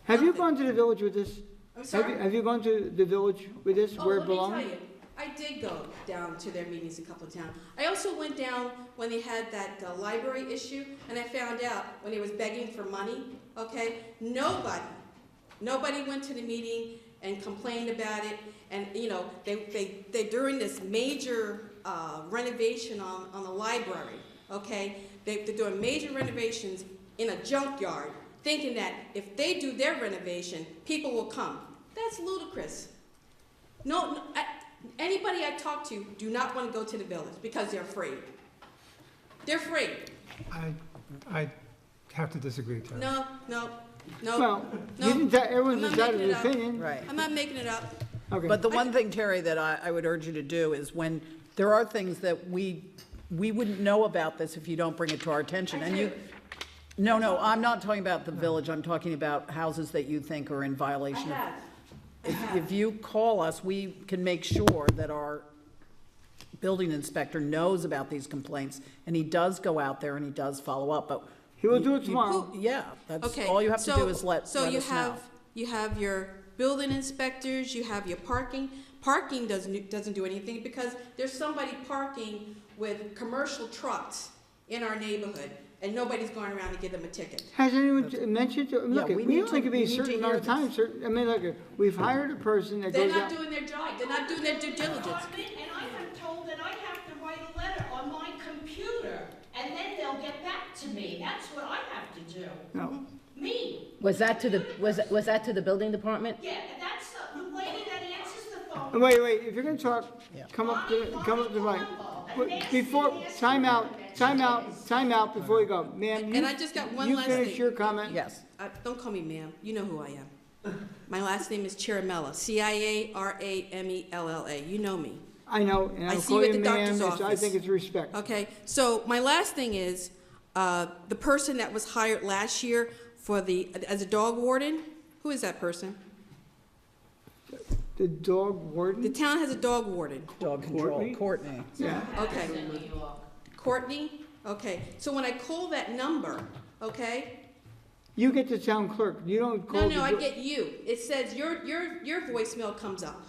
have you nothing. gone to the village with this? I'm sorry. Have you gone to the village with this, Oh, where it let me belongs? tell you, I did go down to their meetings a couple of times. I also went down when they had that library issue, and I found out when he was begging for money, okay? Nobody went to the meeting and complained about it, and, you know, they during this major renovation on the library, okay? They're doing major renovations in a junkyard, thinking that if they do their renovation, people will come. That's ludicrous. Anybody I talk to do not want to go to the village because they're afraid. They're free. I have to disagree, Terry. No, Well, no. you didn't, everyone's I'm not entitled making to it up. opinion. Right. I'm not making it up. Okay. But the one thing, Terry, that I would urge you to do is when there are things that we wouldn't know about this if you don't bring it to our attention. And you, no, I'm not talking about the village. I'm talking about houses that you think are in violation of. If you call us, we can make sure that our building inspector knows about these complaints, and he does go out there and he does follow up, but. He will do it tomorrow. Yeah, that's, Okay. all you have to do is let So us you know. have, you have your building inspectors, you have your parking. Parking doesn't do anything because there's somebody parking with commercial trucks in our neighborhood, and nobody's going around to give them a ticket. Has anyone mentioned, look, we we need only to- can be we a need to certain hear amount of time, this. certain, I mean, look, we've hired a person that They're goes not out. doing their job, they're not doing their due diligence. And I have told that I have to write a letter on my computer, and then they'll get back to me. That's what I have to do. No. Me. Was that to the, was that to the building department? Yeah, that's the lady that answers the phone. Wait, if you're gonna talk, come up to the mic. Before, time out before you go. Ma'am, And I just got one last You finish thing. your comment? Yes. Don't call me ma'am, you know who I am. My last name is Chiaramella, Ciaramella. You know me. I know, and I I'll see you call at you the ma'am, doctor's I office. think it's respect. Okay, so my last thing is, the person that was hired last year as a dog warden, who is that person? The dog warden? The town has a dog warden. Dog control, Courtney. Yeah. Okay. Courtney? Okay, so when I call that number, okay? You get the town clerk, you don't call. No, I get you. It says your voicemail comes up.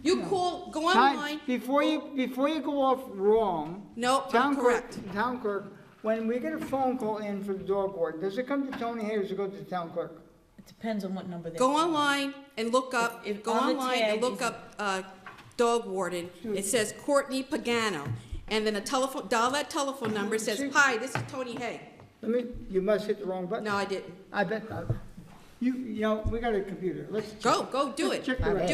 You call, go online. Before you go off wrong. No, town I'm correct. Town clerk, when we get a phone call in for the dog warden, does it come to Tony Hay or does it go to the town clerk? It depends on what number they. Go online and look up, If go on the online and tag look is- up, dog warden. It says Courtney Pagano. And then dial that telephone number, it says, hi, this is Tony Hay. You must hit the wrong button. No, I didn't. I bet, you know, we got a computer, let's. Go, do it. Check the record.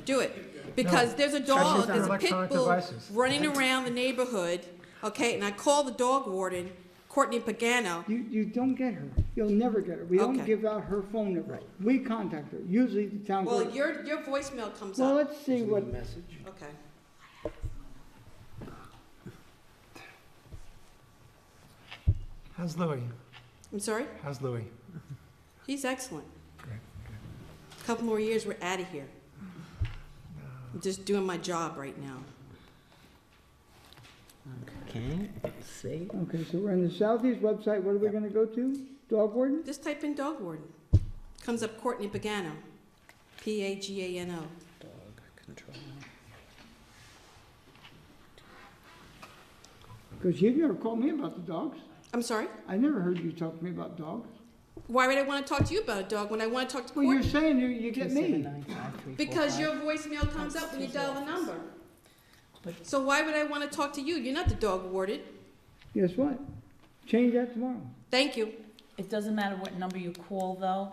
Do it. Because there's a dog, there's a pit bull running around the neighborhood, okay, and I call the dog warden, Courtney Pagano. You don't get her, you'll never get her, we don't Okay. give out her phone number, we contact her, usually the town Well, clerk. your voicemail comes Well, up. let's see what, Okay. How's Louis? I'm sorry? How's Louis? He's excellent. Great, A couple more years, we're out of here. I'm just doing my job right now. Okay, see. okay, so we're on the Southeast website, what are we gonna go to? Dog warden? Just type in dog warden. Comes up Courtney Pagano. Pagano. Dog control. Because you've never called me about the dogs. I'm sorry? I never heard you talk to me about dogs. Why would I want to talk to you about a dog when I want to talk to Well, you're Courtney? saying you get me. Because your voicemail comes up when you dial the number. So why would I want to talk to you? You're not the dog warden. Guess what? Change that tomorrow. Thank you. It doesn't matter what number you call, though.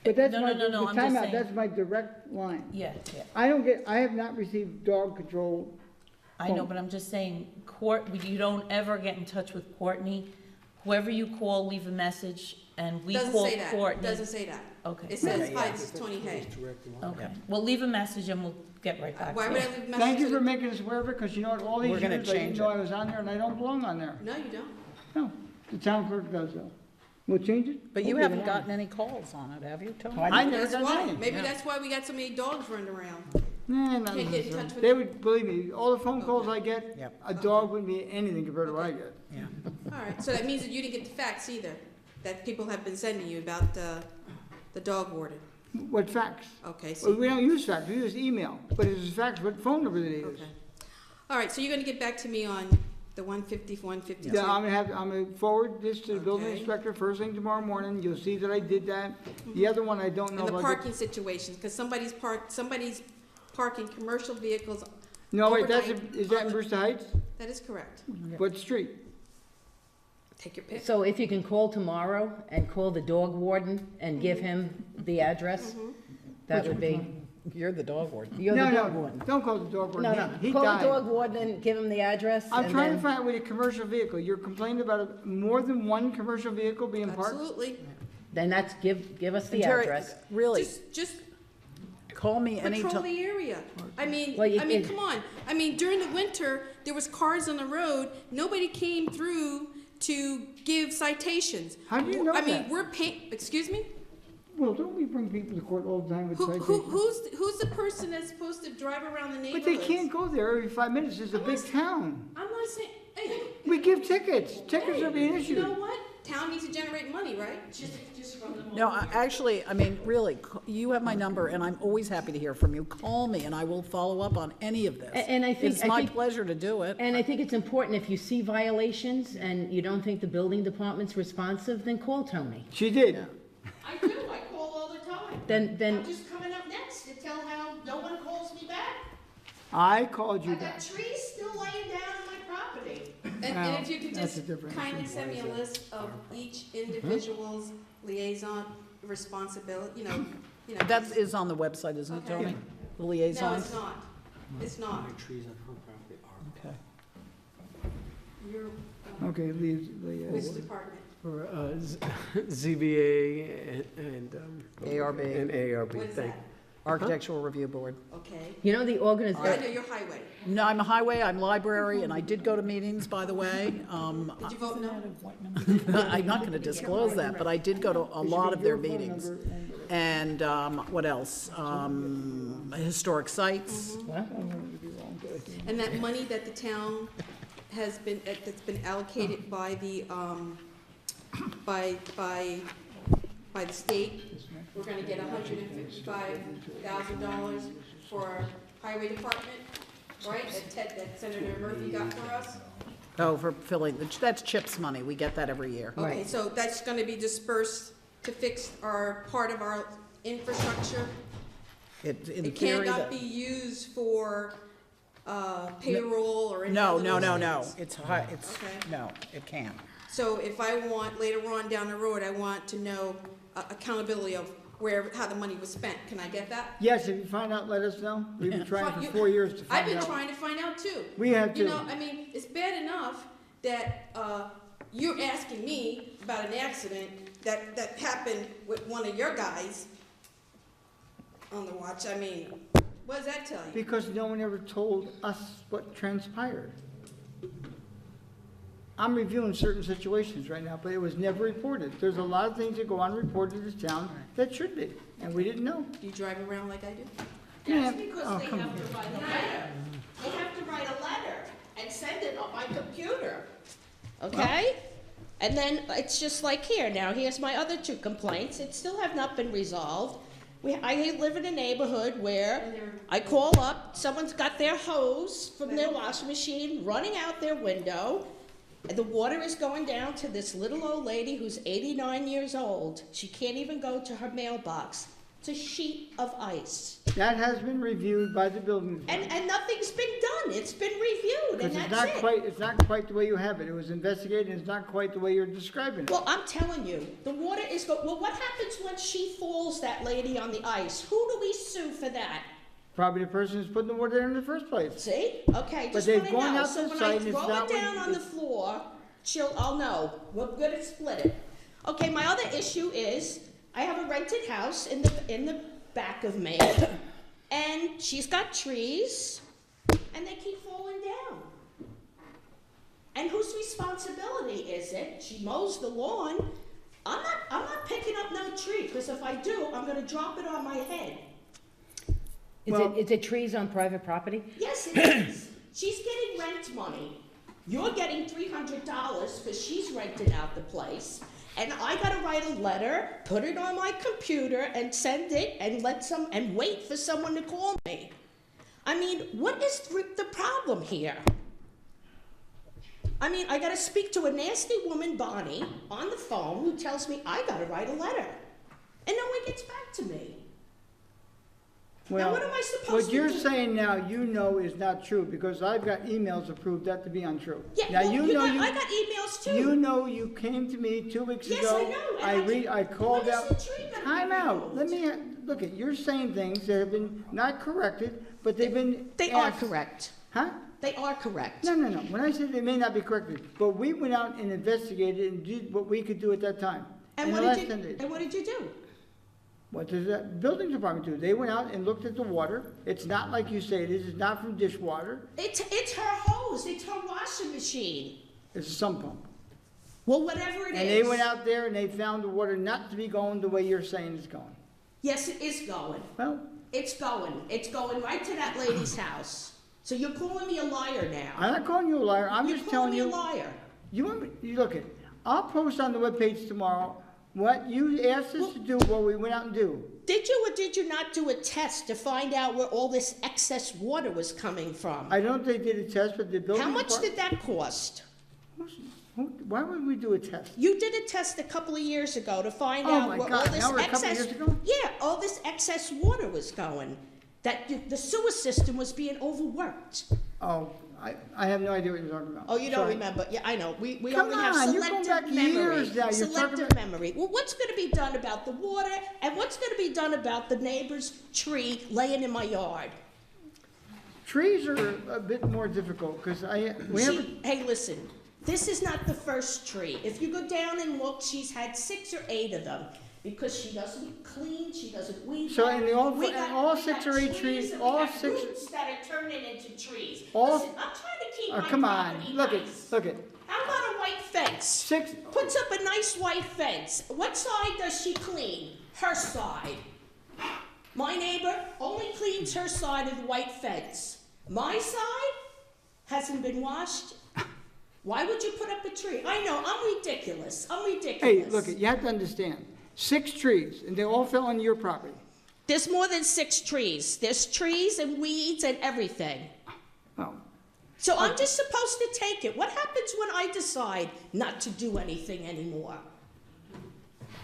But that's No, my, no, no, the I'm just timeout, saying- that's my direct line. Yeah, yeah. I have not received dog control. I know, but I'm just saying, you don't ever get in touch with Courtney. Whoever you call, leave a message, and we Doesn't call say that. Courtney. Doesn't say that. Okay. It says, Okay, hi, yeah. this is Tony Hay. Okay, well, leave a message and we'll get right back to Why you. would I leave a message? Thank you to for the- making us aware of it, because you know what, all these We're gonna years I didn't change know it. I was on there, and I don't belong on there. No, you don't. No, the town clerk does though. We'll change it? But you We'll haven't leave it on. gotten any calls on it, have you, Tony? I never That's done why. anything. Maybe that's why we got so many dogs running around. Nah, not Can't get in touch necessarily. with They them? would, believe me, all the phone calls I get, Yep. a dog wouldn't be anything compared to what I get. Yeah. All right, so that means that you didn't get the facts either, that people have been sending you about the dog warden. What facts? Okay, Well, so, we don't use fax, we use email, but it's facts, what phone number did he use? okay. All right, so you're gonna get back to me on the 150, 152? Yeah, I'm gonna forward this to the building Okay. inspector first thing tomorrow morning, you'll see that I did that. The other one, I don't know And if the I did. parking situations, because somebody's parking commercial vehicles. No, wait, overnight is that on in the- Brewster Heights? That is correct. What street? Take your pick. So if you can call tomorrow and call the dog warden and give him the address, that Which would be, one? You're the dog warden. You're No, the dog no, warden. don't call the dog No, warden. no, He call the died. dog warden and give him the address. I'm and trying to then- find out with a commercial vehicle. You're complaining about more than one commercial vehicle being parked? Absolutely. Then that's, give us the And Terry, address. really, Just call me patrol anytime. the area. I mean, Well, you- come on. I mean, during the winter, there was cars on the road. Nobody came through to give citations. How do you know I mean, that? we're paying, excuse me? Well, don't we bring people to court all the time with citations? Who's the person that's supposed to drive around the But neighborhoods? they can't go there every 5 minutes. It's a big town. I'm not saying, hey, We give tickets. Tickets are being you issued. know what? Town needs to generate money, right? Just from the. No, actually, I mean, really, you have my number, and I'm always happy to hear from you. Call me, and I will follow up on any of this. And I think- It's I my think- pleasure to do it. And I think it's important, if you see violations and you don't think the building department's responsive, then call Tony. She did. I do, I call all the time. Then, I'm just coming up next to tell how no one calls me back. I called you I got back. trees still laying down on my property. And if you could That's just a different kindly issue. send me a list of each individual's liaison responsibility, you know. That is on the website, isn't it, Okay. Tony? The No, liaisons? it's not. It's not. Trees on her property are. Okay. You're, Okay, leave, which department? For ZBA and. ARB. And ARB, What's thank. that? Architectural Review Board. Okay. you know, the Oh, I organization, know, you're highway. No, I'm a highway, I'm library, and I did go to meetings, by the way. Did you vote no? I'm not gonna disclose that, but I did go to a lot of their meetings. And, what else? Historic sites. And that money that the town has been, that's been allocated by the, by the state, we're gonna get $155,000 for our highway department, right? That Senator Murphy got for us? Oh, for filling, that's CHIPS money, we get that every year. Okay, so that's gonna be dispersed to fix our, part of our infrastructure? In It theory, cannot that- be used for, payroll or any No, other no, no, those no, things? it's high, it's, Okay. no, it can't. So if I want, later on down the road, I want to know accountability of how the money was spent, can I get that? Yes, if you find out, let us know. We've been trying You- for 4 years to I've find been out. trying to find out too. We have You to. know, I mean, it's bad enough that, you're asking me about an accident that happened with one of your guys on the watch. I mean, what does that tell you? Because no one ever told us what transpired. I'm reviewing certain situations right now, but it was never reported. There's a lot of things that go unreported in this town that should be, and we didn't know. Do you drive around like I do? Yeah. That's because Oh, they come have on. to write a letter. They have to write a letter and send it on my computer, okay? And then it's just like here, now here's my other two complaints, it still have not been resolved. I live in a neighborhood where I call up, someone's got their hose from their washing machine running out their window, and the water is going down to this little old lady who's 89 years old. She can't even go to her mailbox. It's a sheet of ice. That has been reviewed by the building department. And nothing's been done, it's been reviewed, and Because it's that's not it. quite, it's not quite the way you have it. It was investigated, and it's not quite the way you're describing it. Well, I'm telling you, the water is well, what happens when she falls, that lady on the ice? Who do we sue for that? Probably the person who's putting the water there in the first place. See? Okay, But just they've wanna gone know, out so to when site I and it's throw not it down what- on the floor, I'll know, we're gonna split it. Okay, my other issue is, I have a rented house in the back of me, and she's got trees, and they keep falling down. And whose responsibility is it? She mows the lawn. I'm not picking up no tree, because if I do, I'm gonna drop it on my head. is it trees on private property? Yes, it is. She's getting rent money. You're getting $300 because she's renting out the place. And I gotta write a letter, put it on my computer, and send it, and wait for someone to call me. I mean, what is the problem here? I mean, I gotta speak to a nasty woman, Bonnie, on the phone, who tells me I gotta write a letter. And no one gets back to me. Well, what am I supposed what to do? you're saying now, you know is not true, because I've got emails to prove that to be untrue. Yeah, Now, well, you know I got emails too. You know you came to me 2 weeks Yes, ago. I know, and I called when is out. the tree gonna be Time out. removed? Let me, look at, you're saying things that have been not corrected, but they've been They are asked. correct. Huh? They are correct. No. When I said they may not be corrected, but we went out and investigated and did what we could do at that time. And in what the last did 10 you, days. and what did you do? What does that building department do? They went out and looked at the water. It's not like you say it is. It's not from dishwater. It's her hose, it's her washing machine. It's a sump pump. Well, whatever it is. And they went out there and they found the water not to be going the way you're saying it's going. Yes, it is going. Well, It's going. It's going right to that lady's house. So you're calling me a liar now. I'm not calling you a liar. I'm You're just calling telling me you. a liar. You want me, you look at, I'll post on the webpage tomorrow what you asked us to do, what we went out and do. Did you or did you not do a test to find out where all this excess water was coming from? I don't think they did a test, but the building. How much depart- did that cost? Why would we do a test? You did a test a couple of years ago to find Oh out my where God, all this now we're a couple excess. years ago? Yeah, all this excess water was going. That the sewer system was being overworked. Oh, I have no idea what you're talking about. Oh, you don't Sorry. remember? Yeah, I know. We Come only have on, you're selective going back memory. years now. You're talking Selective about- memory. Well, what's going to be done about the water, and what's going to be done about the neighbor's tree laying in my yard? Trees are a bit more difficult, because we have, Hey, listen. This is not the first tree. If you go down and look, she's had 6 or 8 of them because she doesn't clean, she doesn't weed. So them. in the all- We in got- all we 6 got or 8 trees, and all we got 6 roots that are turning into trees. All- Listen, I'm trying to keep oh, my come on, property look nice. at, How about a white fence? 6, Puts up a nice white fence. What side does she clean? Her side. My neighbor only cleans her side of the white fence. My side hasn't been washed. Why would you put up a tree? I know, I'm ridiculous. I'm ridiculous. hey, look, you have to understand, 6 trees, and they all fell on your property. There's more than 6 trees. There's trees and weeds and everything. Oh, So I'm just supposed to take it. What happens when I decide not to do anything anymore?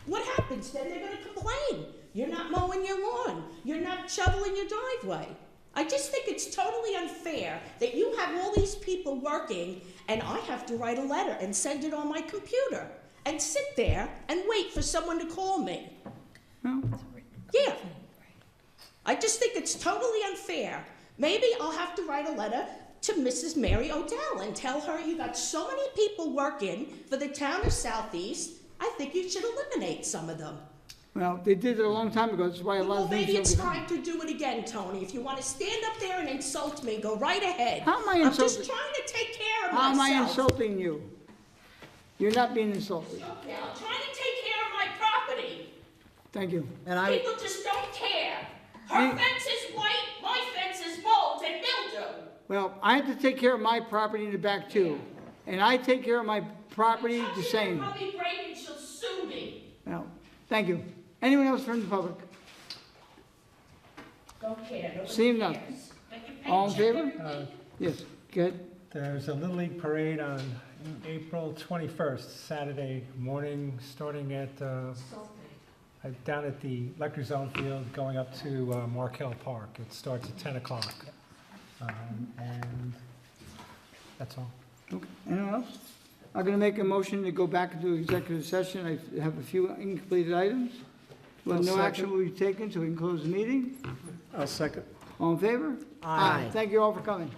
What happens? Then they're gonna complain. You're not mowing your lawn. You're not shoveling your driveway. I just think it's totally unfair that you have all these people working and I have to write a letter and send it on my computer and sit there and wait for someone to call me. Yeah. I just think it's totally unfair. Maybe I'll have to write a letter to Mrs. Mary Odell and tell her you got so many people working for the town of Southeast, I think you should eliminate some of them. well, they did it a long time ago, that's why a lot Well, of things maybe don't it's get done. time to do it again, Tony. If you want to stand up there and insult me, go right ahead. How am I I'm just insulting- trying to take care of How am I myself. insulting you? You're not being insulted. Okay, I'm trying to take care of my property. Thank you. And I, People just don't care. Her fence is white, my fence is mold and mildew. Well, I have to take care of my property in the back too, and I take care of my property the same. Probably break and she'll sue me. Well, thank you. Anyone else from the public? Don't care. Nobody Seeing none. cares. Make your paycheck All in favor? every week. Yes, good. There's a Little League parade on April 21st, Saturday morning, starting at, down at the Lecter Zone Field, going up to Markel Park. It starts at 10 o'clock. And that's all. Okay, anyone else? I'm gonna make a motion to go back into executive session. I have a few incompleted items. Well, I'll no second. action will be taken, so we can close the meeting. I'll second. All in favor? Aye. Thank you all for coming.